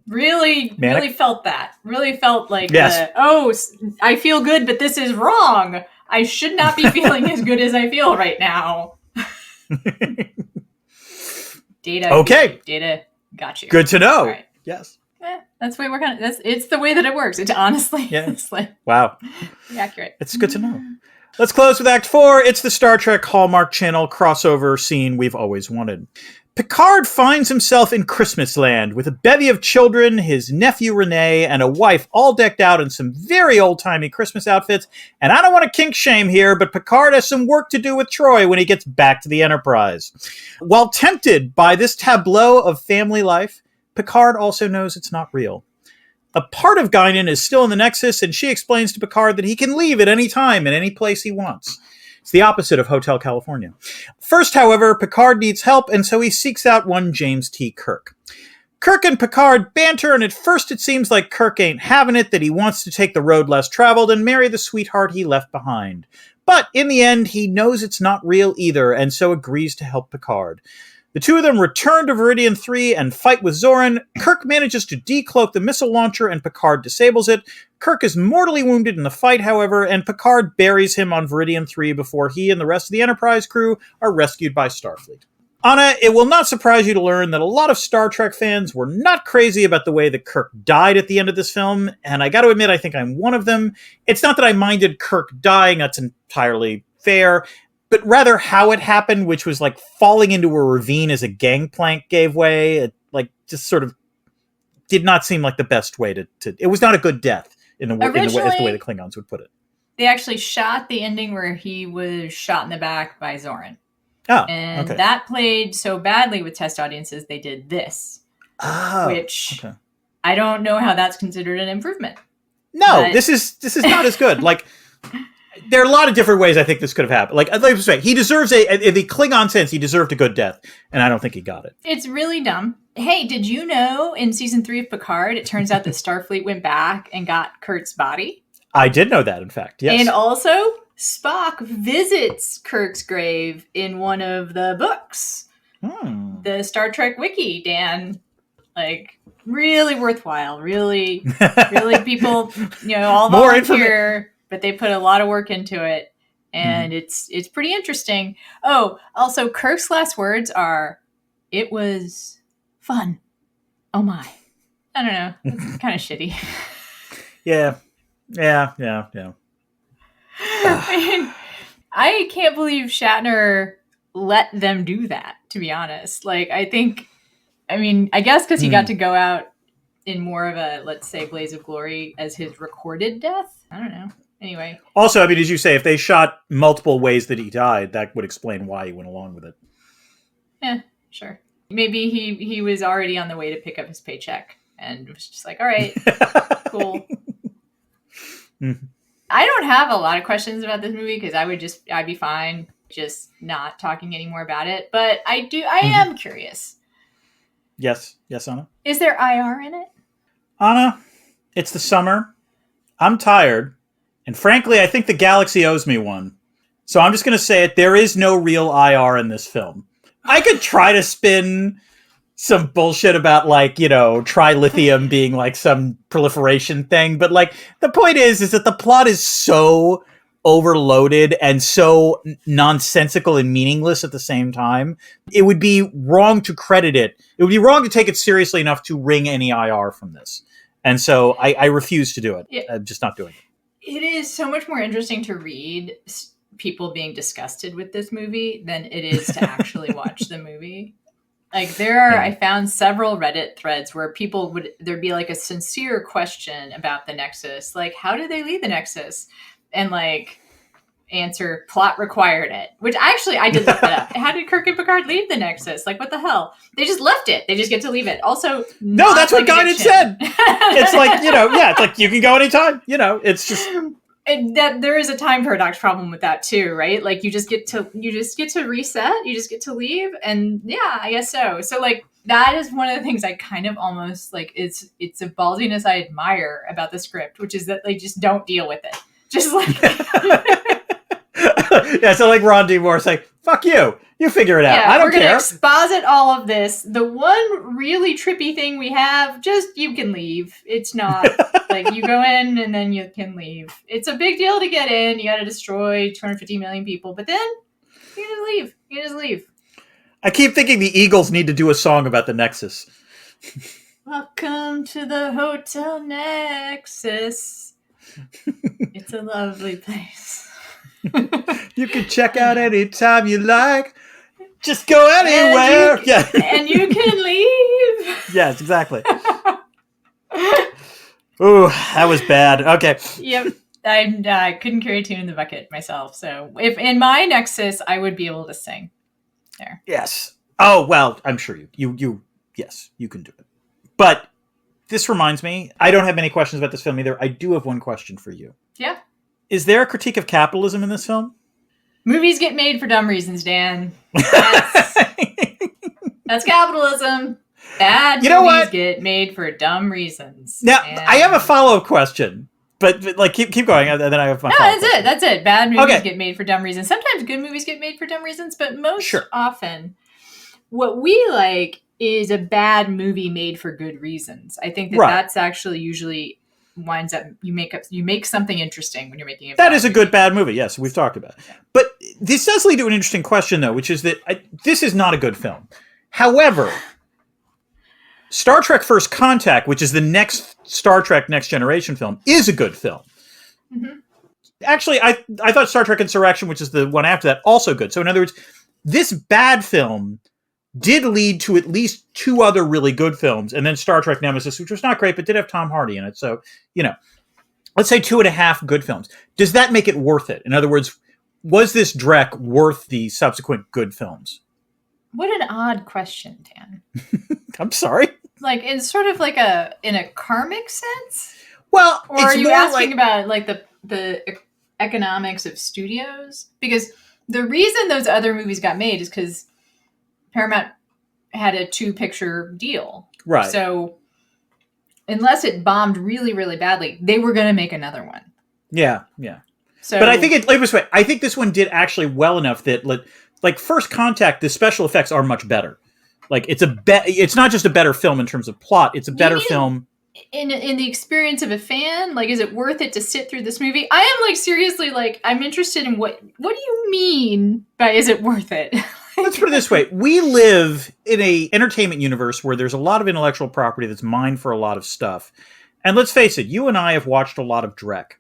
really felt that. Really felt like, I feel good, but this is wrong. I should not be feeling as good as I feel right now. Data. Okay. Data got you. Good to know. Right. Yes. That's the way it's the way that it works. It's honestly, it's like, wow. Accurate. It's good to know. Let's close with Act 4. It's the Star Trek Hallmark Channel crossover scene we've always wanted. Picard finds himself in Christmas land with a bevy of children, his nephew Renee, and a wife all decked out in some very old-timey Christmas outfits. And I don't want to kink shame here, but Picard has some work to do with Troy when he gets back to the Enterprise. While tempted by this tableau of family life, Picard also knows it's not real. A part of Guinan is still in the Nexus, and she explains to Picard that he can leave at any time and any place he wants. It's the opposite of Hotel California. First, however, Picard needs help, and so he seeks out one James T. Kirk. Kirk and Picard banter, and at first it seems like Kirk ain't having it, that he wants to take the road less traveled and marry the sweetheart he left behind. But in the end, he knows it's not real either, and so agrees to help Picard. The two of them return to Viridian 3 and fight with Zoran. Kirk manages to decloak the missile launcher and Picard disables it. Kirk is mortally wounded in the fight, however, and Picard buries him on Viridian 3 before he and the rest of the Enterprise crew are rescued by Starfleet. Anna, it will not surprise you to learn that a lot of Star Trek fans were not crazy about the way that Kirk died at the end of this film, and I gotta admit, I think I'm one of them. It's not that I minded Kirk dying, that's entirely fair, but rather how it happened, which was like falling into a ravine as a gangplank gave way. It like just sort of did not seem like the best way to it was not a good death as the way the Klingons would put it. They actually shot the ending where he was shot in the back by Zoran. Oh, and that played so badly with test audiences, they did this. Which I don't know how that's considered an improvement. No, but this is not as good. Like, there are a lot of different ways I think this could have happened. Like, let's say he deserves in the Klingon sense, he deserved a good death, and I don't think he got it. It's really dumb. Hey, did you know in season 3 of Picard, it turns out that Starfleet went back and got Kurt's body? I did know that, in fact, yes. And also, Spock visits Kirk's grave in one of the books. The Star Trek Wiki, Dan. Like, really worthwhile. Really, really people, all volunteer, but they put a lot of work into it. And it's pretty interesting. Oh, also, Kirk's last words are, "It was fun. Oh my." I don't know. It's kind of shitty. Yeah. I can't believe Shatner let them do that, to be honest. Like, I guess because he got to go out in more of a, let's say, blaze of glory as his recorded death. I don't know. Anyway. Also, as you say, if they shot multiple ways that he died, that would explain why he went along with it. Yeah, sure. Maybe he was already on the way to pick up his paycheck and was just like, all right, cool. I don't have a lot of questions about this movie because I'd be fine just not talking anymore about it. But I am curious. Yes, Anna? Is there IR in it? Anna, it's the summer. I'm tired. And frankly, I think the galaxy owes me one. So I'm just going to say it. There is no real IR in this film. I could try to spin some bullshit about, like, trilithium being like some proliferation thing. But like, the point is that the plot is so overloaded and so nonsensical and meaningless at the same time. It would be wrong to credit it. It would be wrong to take it seriously enough to wring any IR from this. And so I refuse to do it. Yeah. I'm just not doing it. It is so much more interesting to read people being disgusted with this movie than it is to actually watch the movie. Like, I found several Reddit threads where there'd be like a sincere question about the Nexus. Like, how did they leave the Nexus? And Answer, plot required it. Which actually, I did look that up. How did Kirk and Picard leave the Nexus? Like, what the hell? They just left it. They just get to leave it. Also, no, that's what Guinan said. It's like, it's like you can go anytime. It's just... And that there is a time paradox problem with that too, right? Like you just get to reset, you just get to leave, and yeah, I guess so. So like that is one of the things I kind of almost like it's a ballsiness I admire about the script, which is that they just don't deal with it. Just like yeah, so like Ron D. Moore's like, fuck you. You figure it out. Yeah, I don't we're gonna care. exposit all of this. The one really trippy thing we have, just you can leave. It's not like you go in and then you can leave. It's a big deal to get in. You got to destroy 250 million people, but then you just leave. You just leave. I keep thinking the Eagles need to do a song about the Nexus. Welcome to the Hotel Nexus. It's a lovely place. You can check out anytime you like. Just go anywhere. And you can leave. Yes, exactly. Ooh, that was bad. Okay. Yep. I couldn't carry a tune in the bucket myself. So if in my Nexus, I would be able to sing there. Yes. Oh, well, I'm sure yes, you can do it. But this reminds me, I don't have many questions about this film either. I do have one question for you. Yeah. Is there a critique of capitalism in this film? Movies get made for dumb reasons, Dan. That's capitalism. Bad movies get made for dumb reasons. Now, I have a follow-up question, but like keep going, and then I have my follow-up question. That's it. Bad movies get made for dumb reasons. Sometimes good movies get made for dumb reasons, but most often, what we like is a bad movie made for good reasons. I think that's actually usually winds up you make something interesting when you're making a that is a good bad movie. Yes, we've talked about it. But this does lead to an interesting question, though, which is that this is not a good film. However, Star Trek First Contact, which is the next Star Trek Next Generation film, is a good film. Mm-hmm. Actually, I thought Star Trek Insurrection, which is the one after that, also good. So in other words, this bad film did lead to at least two other really good films, and then Star Trek Nemesis, which was not great, but did have Tom Hardy in it. So, let's say 2.5 good films. Does that make it worth it? In other words, was this Drek worth the subsequent good films? What an odd question, Dan. I'm sorry. Like, it's sort of like in a karmic sense? Well, or are you asking about like the economics of studios? Because the reason those other movies got made is because Paramount had a 2-picture deal. Right. So unless it bombed really, really badly, they were going to make another one. Yeah, yeah. So, but I think I think this one did actually well enough that like First Contact, the special effects are much better. Like it's not just a better film in terms of plot, it's a better film. In the experience of a fan, like, is it worth it to sit through this movie? I am like seriously like I'm interested in what do you mean by is it worth it? Let's put it this way. We live in a entertainment universe where there's a lot of intellectual property that's mined for a lot of stuff. And let's face it, you and I have watched a lot of Drek.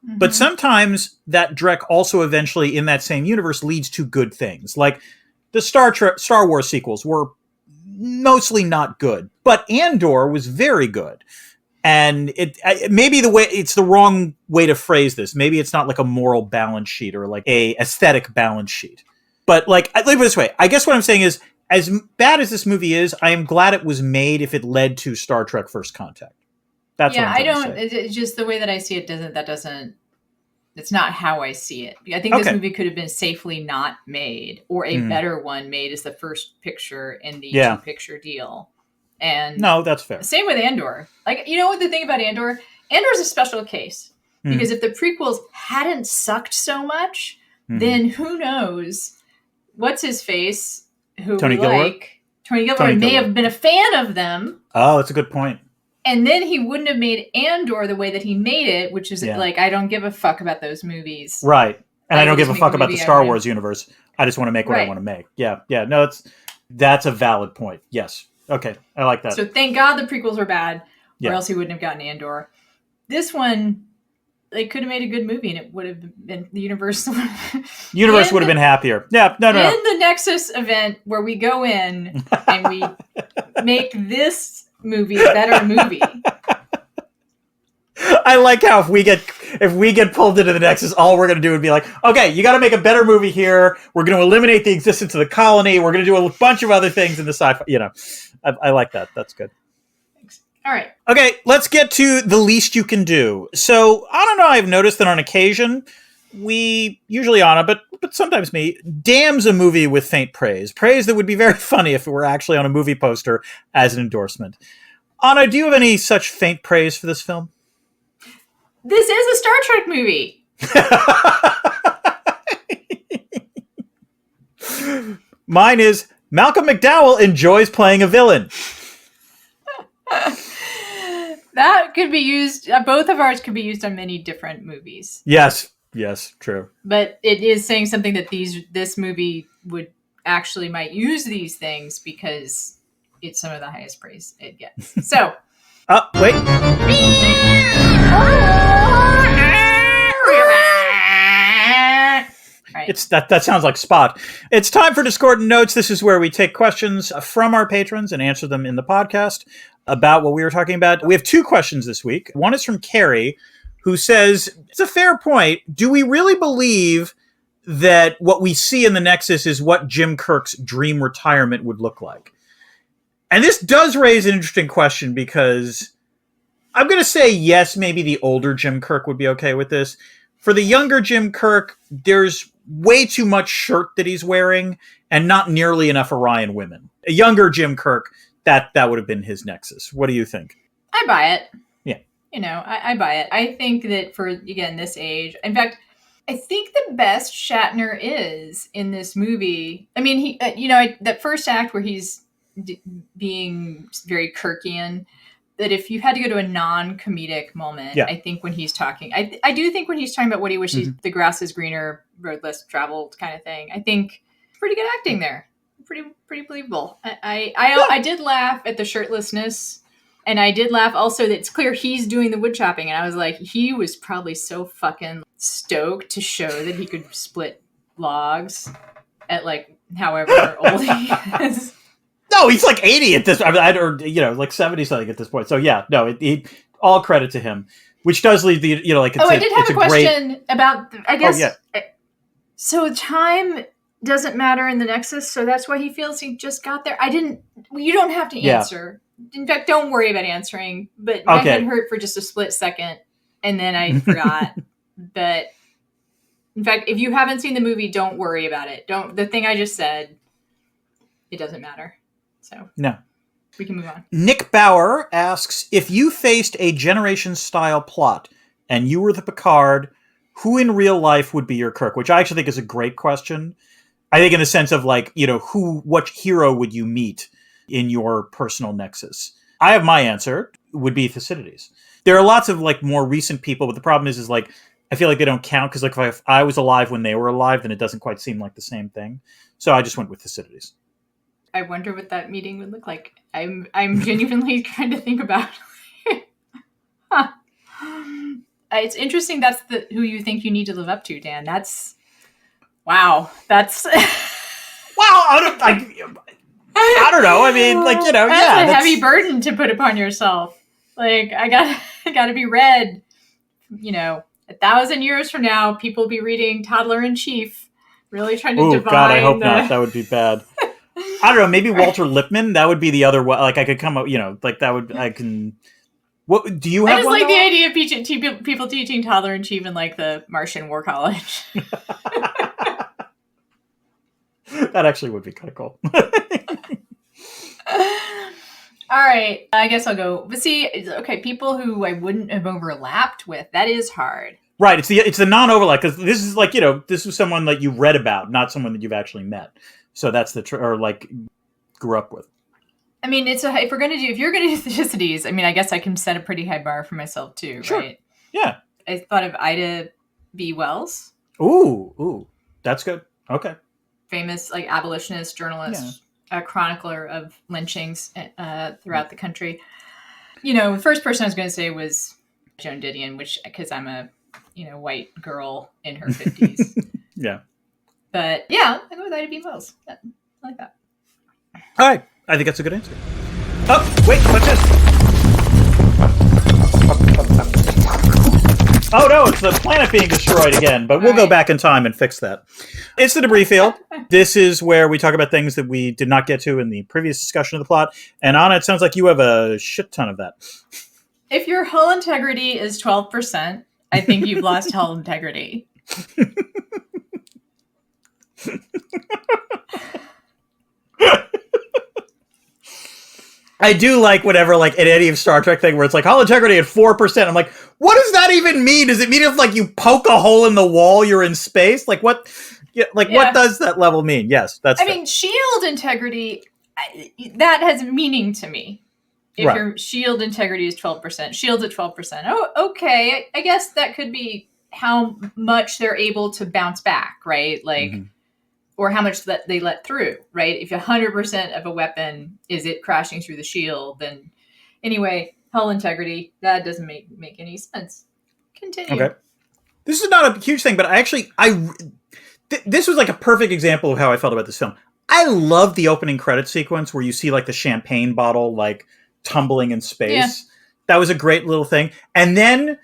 Mm-hmm. But sometimes that Drek also eventually in that same universe leads to good things. Like the Star Wars sequels were mostly not good, but Andor was very good. And maybe it's the wrong way to phrase this. Maybe it's not like a moral balance sheet or like a aesthetic balance sheet. But like, let me put it this way. I guess what I'm saying is, as bad as this movie is, I am glad it was made if it led to Star Trek First Contact. That's what I'm trying to say. It's just the way that I see it it's not how I see it. I think this movie could have been safely not made, or a better one made as the first picture in the 2-picture deal. And no, that's fair. Same with Andor. Like, you know what the thing about Andor? Andor's a special case. Because if the prequels hadn't sucked so much, then who knows? What's his face? Who Tony we Gilroy? like? Tony Gilroy may have been a fan of them. Oh, that's a good point. And then he wouldn't have made Andor the way that he made it, which is like, I don't give a fuck about those movies. Right. And I don't give a fuck about the Star Wars universe. I just want to make what I want to make. Yeah. Yeah. No, that's a valid point. Yes. Okay. I like that. So thank God the prequels were bad, or else he wouldn't have gotten Andor. This one, they could have made a good movie and it would have been the universe. Universe would have been happier. Yeah. No. In the Nexus event where we go in and we make this movie a better movie. I like how if if we get pulled into the Nexus, all we're going to do would be like, okay, you got to make a better movie here. We're going to eliminate the existence of the colony. We're going to do a bunch of other things in the sci-fi. I like that. That's good. Thanks. All right. Okay, let's get to the least you can do. So, I don't know, I've noticed that on occasion, we, usually Anna, but sometimes me, damns a movie with faint praise. Praise that would be very funny if it were actually on a movie poster as an endorsement. Anna, do you have any such faint praise for this film? This is a Star Trek movie. Mine is Malcolm McDowell enjoys playing a villain. That could be used, both of ours could be used on many different movies. Yes, true. But it is saying something that this movie would actually might use these things because it's some of the highest praise it gets. So. Wait. Right. That sounds like Spot. It's time for Discordant Notes. This is where we take questions from our patrons and answer them in the podcast about what we were talking about. We have 2 questions this week. One is from Carrie, who says, it's a fair point. Do we really believe that what we see in the Nexus is what Jim Kirk's dream retirement would look like? And this does raise an interesting question because I'm going to say yes, maybe the older Jim Kirk would be okay with this. For the younger Jim Kirk, there's way too much shirt that he's wearing and not nearly enough Orion women. A younger Jim Kirk, that would have been his Nexus. What do you think? I buy it. Yeah. I buy it. I think that for, again, this age, in fact, I think the best Shatner is in this movie. I mean, he, that first act where he's being very Kirkian, that if you had to go to a non-comedic moment, I think when he's talking, I do think when he's talking about what he wishes the grass is greener, road less traveled kind of thing, I think pretty good acting there. Pretty believable. I did laugh at the shirtlessness, and I did laugh also that it's clear he's doing the wood chopping, and I was like, he was probably so fucking stoked to show that he could split logs at like however old he is. No, he's like 80 at this, or like 70 something at this point. So yeah, no, all credit to him, which does leave the like. I did have a question about. I guess. So time doesn't matter in the Nexus, so that's why he feels he just got there. You don't have to answer. In fact, don't worry about answering. But my head hurt for just a split second, and then I forgot. But in fact, if you haven't seen the movie, don't worry about it. The thing I just said, it doesn't matter. So no, we can move on. Nick Bauer asks, if you faced a Generation-style plot and you were the Picard, who in real life would be your Kirk? Which I actually think is a great question. I think in the sense of like, what hero would you meet in your personal Nexus? I have my answer, would be Thucydides. There are lots of like more recent people, but the problem is like, I feel like they don't count because like if I was alive when they were alive, then it doesn't quite seem like the same thing. So I just went with Thucydides. I wonder what that meeting would look like. I'm genuinely trying to think about. It's interesting. That's who you think you need to live up to, Dan. Wow. That's wow. I don't know. I mean, like that's a heavy burden to put upon yourself. Like I gotta be read. 1,000 years from now, people will be reading Toddler in Chief, really trying to divine. Oh God, I hope not. That would be bad. I don't know. Maybe Walter Lippmann. That would be the other one. Like I could come up. Like that would. I can. What do you have? I just like the idea of people teaching Toddler in Chief in like the Martian War College. That actually would be kind of cool. All right, I guess I'll go. But see, okay, people who I wouldn't have overlapped with, that is hard. Right, it's the non-overlap because this is like this was someone that you read about, not someone that you've actually met. So that's or like grew up with. I mean, if you're going to do Thucydides, I mean, I guess I can set a pretty high bar for myself too, sure. Right? Yeah. I thought of Ida B. Wells. Ooh, that's good. Okay. Famous like abolitionist journalist, a chronicler of lynchings throughout the country. The first person I was going to say was Joan Didion, which because I'm a white girl in her 50s. Yeah. But yeah, I go with Ida B. Wells. I like that. All right. I think that's a good answer. Oh, wait, what's Oh no, it's the planet being destroyed again, but we'll go back in time and fix that. It's the debris field. This is where we talk about things that we did not get to in the previous discussion of the plot. And Anna, it sounds like you have a shit ton of that. If your hull integrity is 12%, I think you've lost hull integrity. I do like whatever, like in any Star Trek thing where it's like hull integrity at 4%. I'm like, what does that even mean? Does it mean if like you poke a hole in the wall, you're in space? Like what? Yeah, what does that level mean? Yes, that's. I mean, shield integrity that has meaning to me. If your shield integrity is 12%, shields at 12%. Oh, okay. I guess that could be how much they're able to bounce back, right? Like. Mm-hmm. Or how much that they let through, right? If 100% of a weapon is it crashing through the shield, then anyway, hull integrity, that doesn't make any sense. Continue. Okay. This is not a huge thing, but this was like a perfect example of how I felt about this film. I love the opening credit sequence where you see like the champagne bottle like tumbling in space. Yeah. That was a great little thing. And then,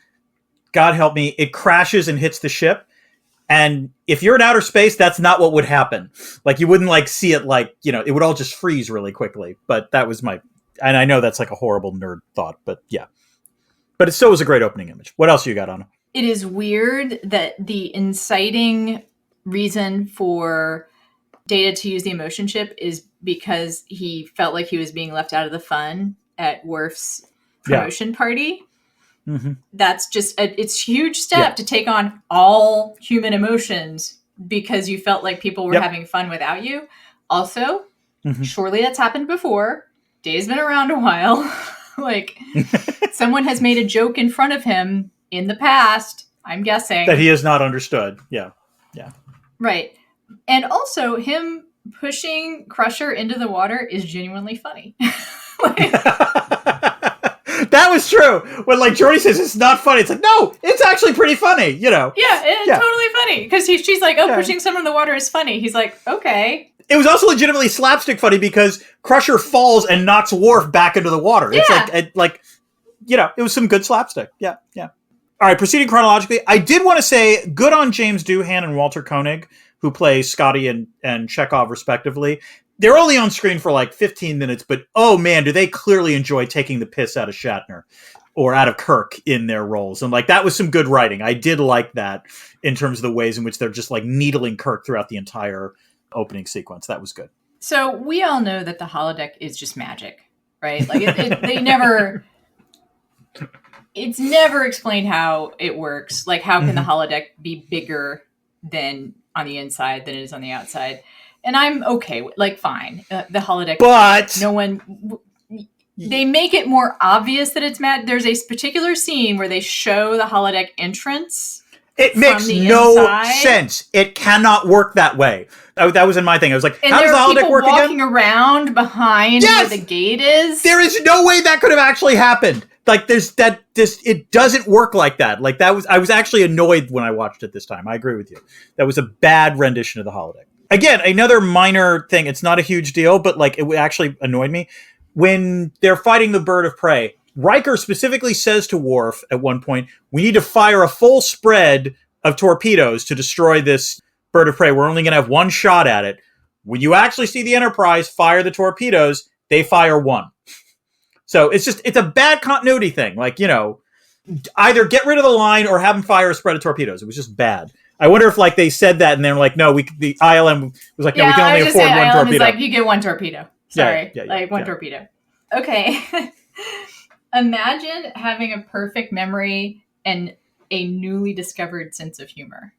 God help me, it crashes and hits the ship. And if you're in outer space, that's not what would happen. Like, you wouldn't, like, see it, like, it would all just freeze really quickly. But that was and I know that's, like, a horrible nerd thought, but yeah. But it still was a great opening image. What else you got, Anna? It is weird that the inciting reason for Data to use the emotion chip is because he felt like he was being left out of the fun at Worf's promotion party. Mm-hmm. That's just it's a huge step to take on all human emotions because you felt like people were having fun without you. Also, surely that's happened before. Day's been around a while. Like, someone has made a joke in front of him in the past, I'm guessing. That he has not understood. Yeah. Yeah. Right. And also, him pushing Crusher into the water is genuinely funny. That was true. When like Jordy says it's not funny, it's like, no, it's actually pretty funny, Yeah, it's totally funny. Because she's like, pushing someone in the water is funny. He's like, okay. It was also legitimately slapstick funny because Crusher falls and knocks Worf back into the water. Yeah. It's like, it was some good slapstick. Yeah, yeah. All right, proceeding chronologically, I did want to say good on James Doohan and Walter Koenig, who play Scotty and Chekhov respectively. They're only on screen for like 15 minutes, but oh man, do they clearly enjoy taking the piss out of Shatner or out of Kirk in their roles. And like, that was some good writing. I did like that in terms of the ways in which they're just like needling Kirk throughout the entire opening sequence. That was good. So we all know that the holodeck is just magic, right? Like it's never explained how it works. Like, how can the holodeck be bigger than on the inside than it is on the outside? And I'm okay with, like, fine. The holodeck. But no one. They make it more obvious that it's mad. There's a particular scene where they show the holodeck entrance. It makes no sense. It cannot work that way. That was in my thing. I was like, and how does the holodeck work again? Walking around behind where the gate is. There is no way that could have actually happened. Like, it doesn't work like that. Like, I was actually annoyed when I watched it this time. I agree with you. That was a bad rendition of the holodeck. Again, another minor thing. It's not a huge deal, but like, it actually annoyed me. When they're fighting the bird of prey, Riker specifically says to Worf at one point, we need to fire a full spread of torpedoes to destroy this bird of prey. We're only going to have one shot at it. When you actually see the Enterprise fire the torpedoes, they fire one. So it's a bad continuity thing. Like, either get rid of the line or have them fire a spread of torpedoes. It was just bad. I wonder if like they said that and they're like, no, the ILM was like, no, we can only afford one torpedo. Is like, you get one torpedo. Sorry. One torpedo. Okay. Imagine having a perfect memory and a newly discovered sense of humor.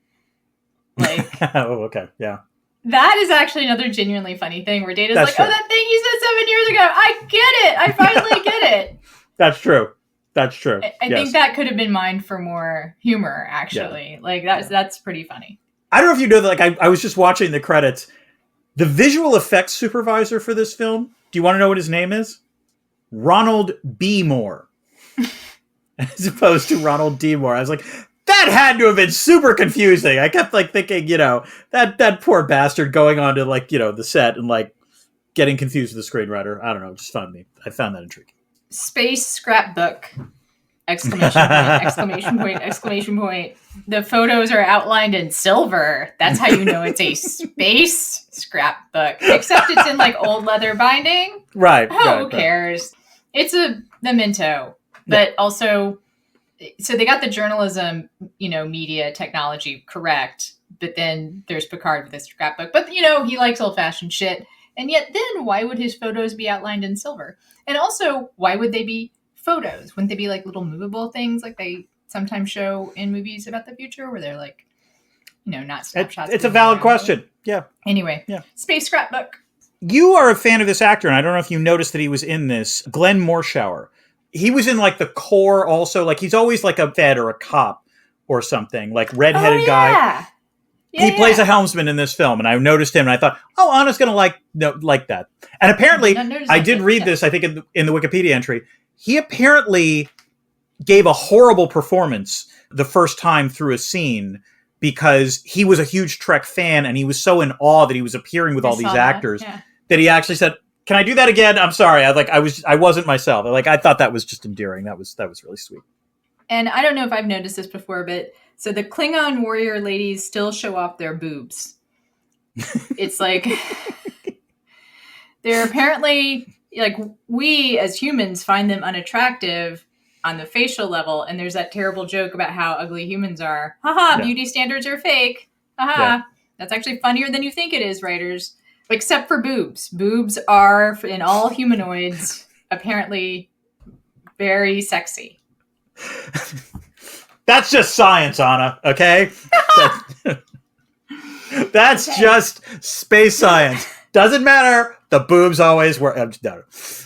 Like, oh, okay. Yeah. That is actually another genuinely funny thing where Data's like, true. Oh, that thing you said 7 years ago. I get it. I finally get it. That's true. That's true. I think that could have been mined for more humor, actually. Yeah. Like, that's pretty funny. I don't know if you know that, like, I was just watching the credits. The visual effects supervisor for this film, do you want to know what his name is? Ronald B. Moore. As opposed to Ronald D. Moore. I was like, that had to have been super confusing. I kept, like, thinking, that poor bastard going on to, like, the set and, like, getting confused with the screenwriter. I don't know. It just I found that intriguing. Space scrapbook. Exclamation point, exclamation point, exclamation point. The photos are outlined in silver. That's how you know it's a space scrapbook. Except it's in like old leather binding. Right. Oh, who cares? It's a memento. But also, so they got the journalism, media technology correct. But then there's Picard with his scrapbook. But, he likes old-fashioned shit. And yet then, why would his photos be outlined in silver? And also, why would they be photos? Wouldn't they be like little movable things like they sometimes show in movies about the future where they're like, not snapshots? It's a valid question. Yeah. Anyway, space scrapbook. You are a fan of this actor, and I don't know if you noticed that he was in this. Glenn Morshower. He was in like the core also. Like he's always like a Fed or a cop or something, like redheaded guy. He plays a helmsman in this film, and I noticed him, and I thought, oh, Anna's going to like that. And apparently, I did read this, I think, in the Wikipedia entry. He apparently gave a horrible performance the first time through a scene because he was a huge Trek fan, and he was so in awe that he was appearing with all these actors that he actually said, "Can I do that again? I'm sorry. I wasn't myself." I thought that was just endearing. That was really sweet. And I don't know if I've noticed this before, but so the Klingon warrior ladies still show off their boobs. It's like they're apparently like we as humans find them unattractive on the facial level, and there's that terrible joke about how ugly humans are. Haha, beauty standards are fake. Haha. That's actually funnier than you think it is, writers. Except for boobs. Boobs are, in all humanoids, apparently very sexy. That's just science, Anna, okay? That's just space science. Doesn't matter. The boobs always work. No.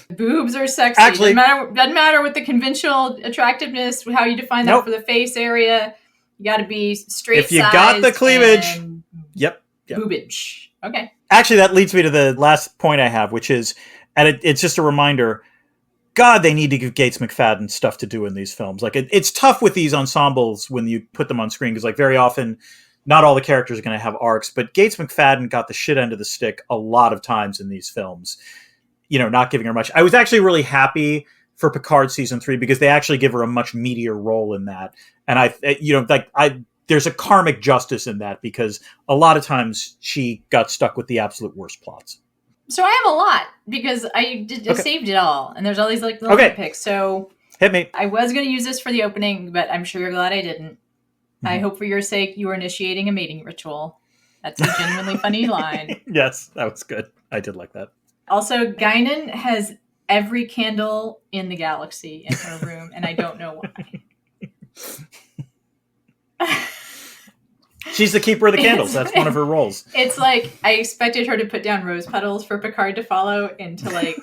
Boobs are sexy. Actually, doesn't matter with the conventional attractiveness, how you define that for the face area. You got to be straight. If you got the cleavage, yep. Boobage. Okay. Actually, that leads me to the last point I have, which is, and it's just a reminder. God, they need to give Gates McFadden stuff to do in these films. Like it's tough with these ensembles when you put them on screen because, like, very often, not all the characters are going to have arcs. But Gates McFadden got the shit end of the stick a lot of times in these films. Not giving her much. I was actually really happy for Picard season 3 because they actually give her a much meatier role in that. And there's a karmic justice in that because a lot of times she got stuck with the absolute worst plots. So I have a lot because I saved it all, and there's all these like little picks. So hit me. I was going to use this for the opening, but I'm sure you're glad I didn't. Mm-hmm. I hope for your sake you are initiating a mating ritual. That's a genuinely funny line. Yes, that was good. I did like that. Also, Guinan has every candle in the galaxy in her room, and I don't know why. She's the keeper of the candles. That's one of her roles. It's like I expected her to put down rose petals for Picard to follow into like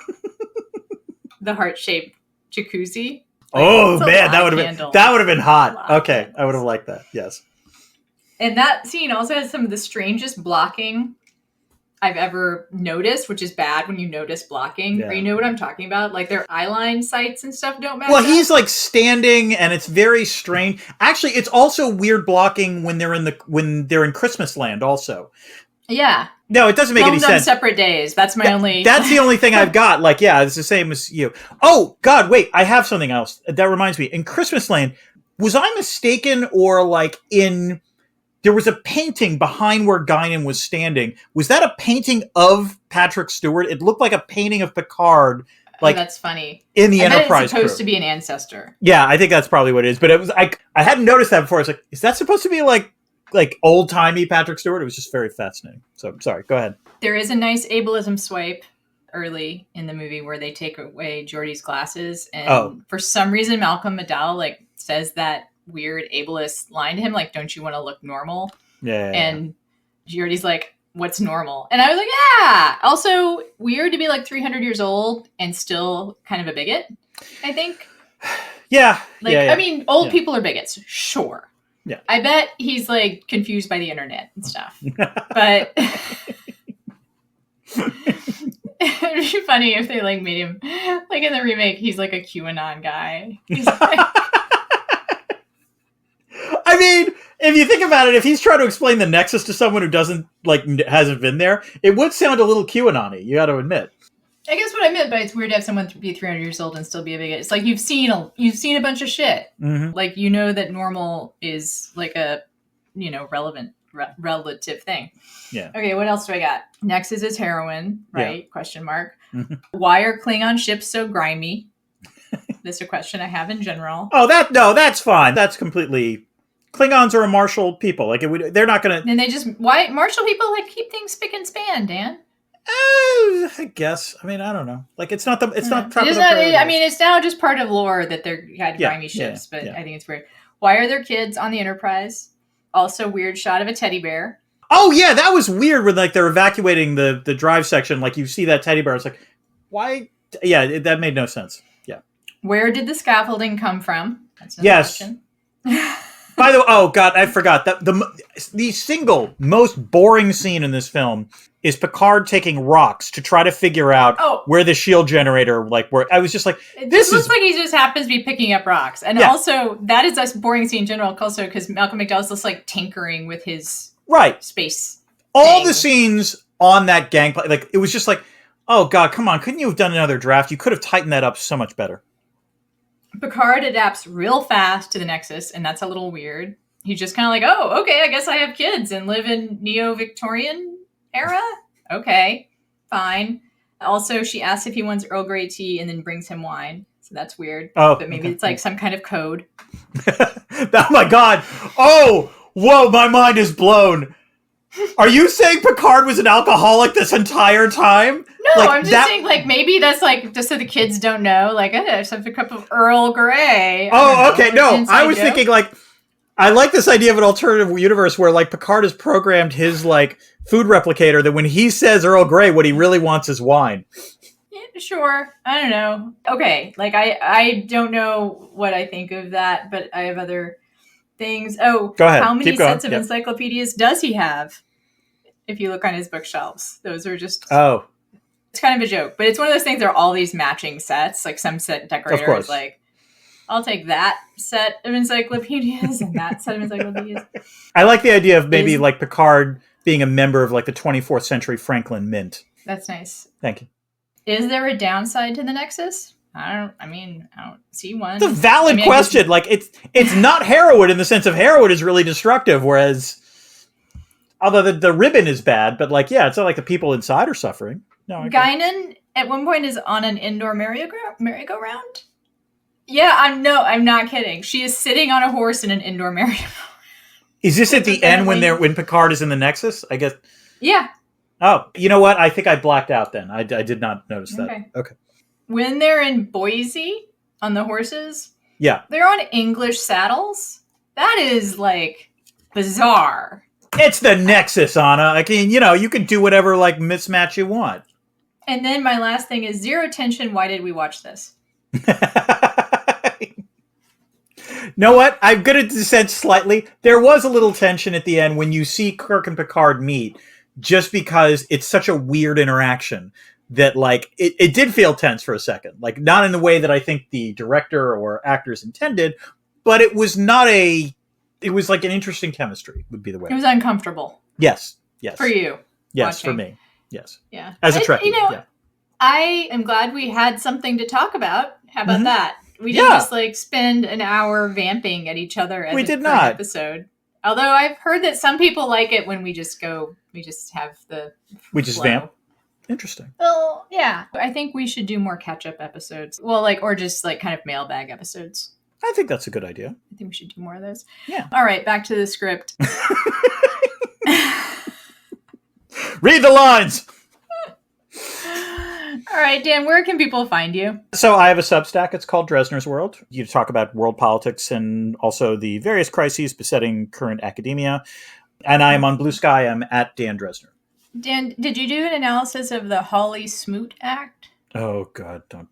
the heart-shaped jacuzzi. Oh man, that would have been hot. Okay, I would have liked that. Yes. And that scene also has some of the strangest blocking I've ever noticed, which is bad when you notice blocking. Or you know what I'm talking about? Like their eyeline sights and stuff don't match. Well, he's like standing, and it's very strange. Actually, it's also weird blocking when they're in Christmas Land. Also, yeah. No, it doesn't make any sense. Separate days. That's my only. That's the only thing I've got. Like, yeah, it's the same as you. Oh God, wait! I have something else that reminds me. In Christmas Land, was I mistaken, or like in? There was a painting behind where Guinan was standing. Was that a painting of Patrick Stewart? It looked like a painting of Picard. Like that's funny. In the Enterprise it's supposed to be an ancestor. Yeah, I think that's probably what it is. But it was I hadn't noticed that before. I was like, is that supposed to be like old timey Patrick Stewart? It was just very fascinating. So sorry, go ahead. There is a nice ableism swipe early in the movie where they take away Geordi's glasses, and for some reason Malcolm McDowell says that weird ableist line to him, like, don't you want to look normal? And Geordi's like, what's normal? And I was like, yeah. Also weird to be like 300 years old and still kind of a bigot, I think. I mean, old people are bigots, sure. Yeah. I bet he's like confused by the internet and stuff. But it'd be funny if they like made him like in the remake, he's like a QAnon guy. He's like, I mean, if you think about it, if he's trying to explain the Nexus to someone who hasn't been there, it would sound a little QAnon-y, you got to admit. I guess what I meant by it's weird to have someone be 300 years old and still be a bigot. It's like you've seen a bunch of shit. Mm-hmm. Like, you know that normal is like a, relevant relative thing. Yeah. Okay, what else do I got? Nexus is heroin, right? Yeah. Question mark. Mm-hmm. Why are Klingon ships so grimy? This is a question I have in general. Oh, that's fine. That's completely. Klingons are a martial people. Like they're not going to. And why martial people like keep things spick and span, Dan? I guess. I mean, I don't know. Like it's not top of the priority I mean, it's now just part of lore that they're had grimy ships, but yeah. I think it's weird. Why are there kids on the Enterprise? Also, weird shot of a teddy bear. Oh yeah, that was weird when like they're evacuating the drive section. Like you see that teddy bear. It's like, why? Yeah, that made no sense. Yeah. Where did the scaffolding come from? That's another question. By the way, oh god, I forgot that the single most boring scene in this film is Picard taking rocks to try to figure out where the shield generator, like where I was just like, this looks like he just happens to be picking up rocks, and also that is a boring scene in general, also because Malcolm McDowell's just like tinkering with his space. All the scenes on that gangplank, like it was just like, oh god, come on, couldn't you have done another draft? You could have tightened that up so much better. Picard adapts real fast to the Nexus, and that's a little weird. He's just kind of like, oh, okay, I guess I have kids and live in Neo-Victorian era? Okay, fine. Also, she asks if he wants Earl Grey tea and then brings him wine. So that's weird. Oh, but maybe it's like some kind of code. Oh my god. Oh, whoa, my mind is blown. Are you saying Picard was an alcoholic this entire time? No, I'm just saying, like, maybe that's, like, just so the kids don't know, like, I just have a cup of Earl Grey. Oh, okay, no, I was thinking, like, I like this idea of an alternative universe where, like, Picard has programmed his, like, food replicator that when he says Earl Grey, what he really wants is wine. Yeah, sure. I don't know. Okay, like, I don't know what I think of that, but I have other things. Oh, go ahead. How many sets of encyclopedias does he have? If you look on his bookshelves, those are just... Oh. It's kind of a joke, but it's one of those things. There are all these matching sets. Like some set decorator is like, I'll take that set of encyclopedias and that set of encyclopedias. I like the idea of maybe like Picard being a member of like the 24th century Franklin Mint. That's nice. Thank you. Is there a downside to the Nexus? I don't see one. It's a valid question. Like it's not heroin in the sense of heroin is really destructive, whereas although the ribbon is bad, but like, yeah, it's not like the people inside are suffering. No, Guinan at one point is on an indoor merry-go-round. Yeah, I'm not kidding. She is sitting on a horse in an indoor merry-go-round. Is this at the end when Picard is in the Nexus? I guess. Yeah. Oh, you know what? I think I blacked out then. I did not notice that. Okay. When they're in Boise on the horses, they're on English saddles. That is like bizarre. It's the Nexus, Anna. I mean, you can do whatever like mismatch you want. And then my last thing is zero tension. Why did we watch this? Know what? I'm going to dissent slightly. There was a little tension at the end when you see Kirk and Picard meet, just because it's such a weird interaction that like it did feel tense for a second. Like not in the way that I think the director or actors intended, but it was not it was like an interesting chemistry would be the way. It was uncomfortable. Yes. For you. Yes, watching. For me. Yes. Yeah. As a Trekkie. I am glad we had something to talk about. How about that? We didn't just like spend an hour vamping at each other as an episode. Although I've heard that some people like it when we just have the flow. Vamp. Interesting. Well, yeah. I think we should do more catch-up episodes. Well, like, or just like kind of mailbag episodes. I think that's a good idea. I think we should do more of those. Yeah. All right, back to the script. Read the lines! All right, Dan, where can people find you? So I have a Substack. It's called Dresner's World. You talk about world politics and also the various crises besetting current academia. And I am on Blue Sky. I'm at Dan Dresner. Dan, did you do an analysis of the Hawley Smoot Act? Oh, God, don't.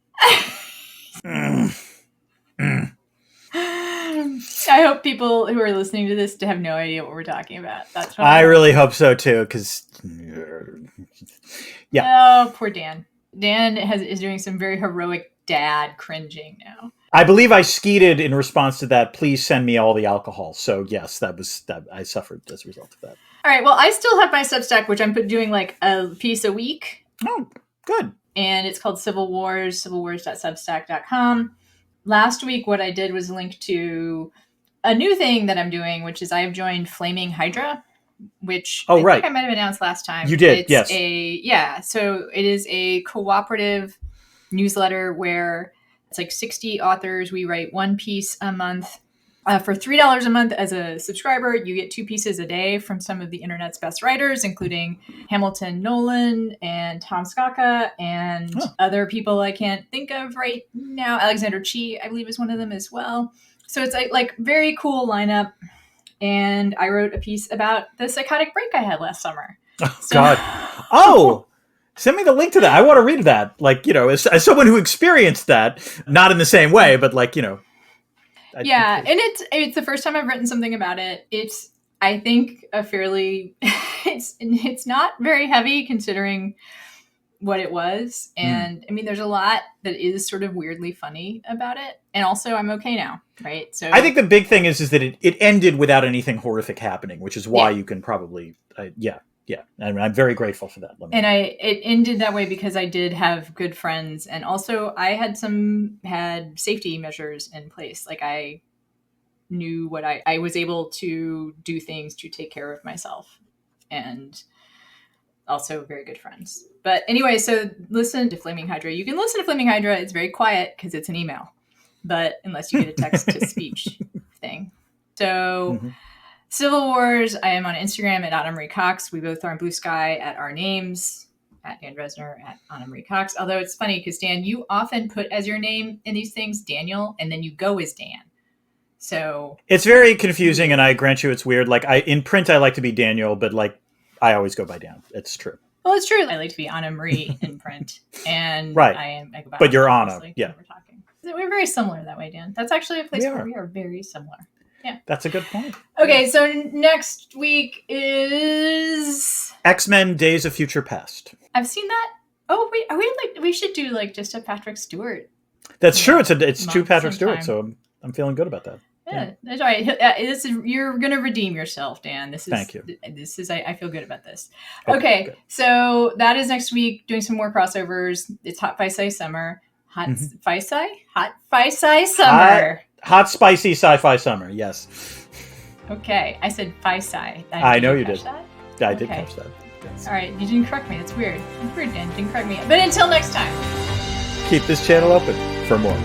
I hope people who are listening to this to have no idea what we're talking about. That's what I really hope so, too, because... Yeah. Oh, poor Dan. Dan is doing some very heroic dad cringing now. I believe I skeeted in response to that. Please send me all the alcohol. So yes, that I suffered as a result of that. All right. Well, I still have my Substack, which I'm doing like a piece a week. Oh, good. and it's called Civil Wars, civilwars.substack.com. Last week, what I did was link to a new thing that I'm doing, which is I've joined Flaming Hydra, which I think I might have announced last time. You did, yes. So it is a cooperative newsletter where it's like 60 authors. We write one piece a month. For $3 a month as a subscriber, you get 2 pieces a day from some of the internet's best writers, including Hamilton Nolan and Tom Skaka and other people I can't think of right now. Alexander Chee, I believe, is one of them as well. So it's like very cool lineup. And I wrote a piece about the psychotic break I had last summer. Oh, God. Oh! Send me the link to that. I want to read that. Like, as someone who experienced that, not in the same way, but like, and it's the first time I've written something about it. It's, I think, a fairly, it's not very heavy considering what it was. And I mean, there's a lot that is sort of weirdly funny about it. And also I'm okay now. Right. So I think the big thing is that it ended without anything horrific happening, which is why you can probably, and I'm very grateful for that. It ended that way because I did have good friends, and also I had safety measures in place. Like I knew what I was able to do things to take care of myself, and also very good friends. But anyway, so listen to Flaming Hydra. You can listen to Flaming Hydra. It's very quiet because it's an email, but unless you get a text to speech thing. So Civil Wars, I am on Instagram at Anna Marie Cox. We both are on Blue Sky at our names, at Dan Dresner, at Anna Marie Cox. Although it's funny because, Dan, you often put as your name in these things Daniel, and then you go as Dan. So it's very confusing, and I grant you it's weird. Like in print, I like to be Daniel, but like I always go by Dan. It's true. Well, it's true. I like to be Anna Marie in print, and I go by but you're Anna. Yeah, we're talking. We're very similar that way, Dan. That's actually a place where we are very similar. Yeah, that's a good point. Okay, so next week is X-Men: Days of Future Past. I've seen that. Oh, we should do like just a Patrick Stewart. That's true. It's 2 Patrick Stewart, so I'm feeling good about that. Yeah, that's right. You're gonna redeem yourself, Dan. Thank you. I feel good about this. Okay, so that is next week. Doing some more crossovers. It's Hot Fi-Sci Summer. Hot Fi-Sci Summer. Hot spicy sci-fi summer. Yes. Okay, I said Fi-Sci. I know you did. That? I did catch that. Yes. All right, you didn't correct me. That's weird. It's weird, Dan. You didn't correct me. But until next time, keep this channel open for more.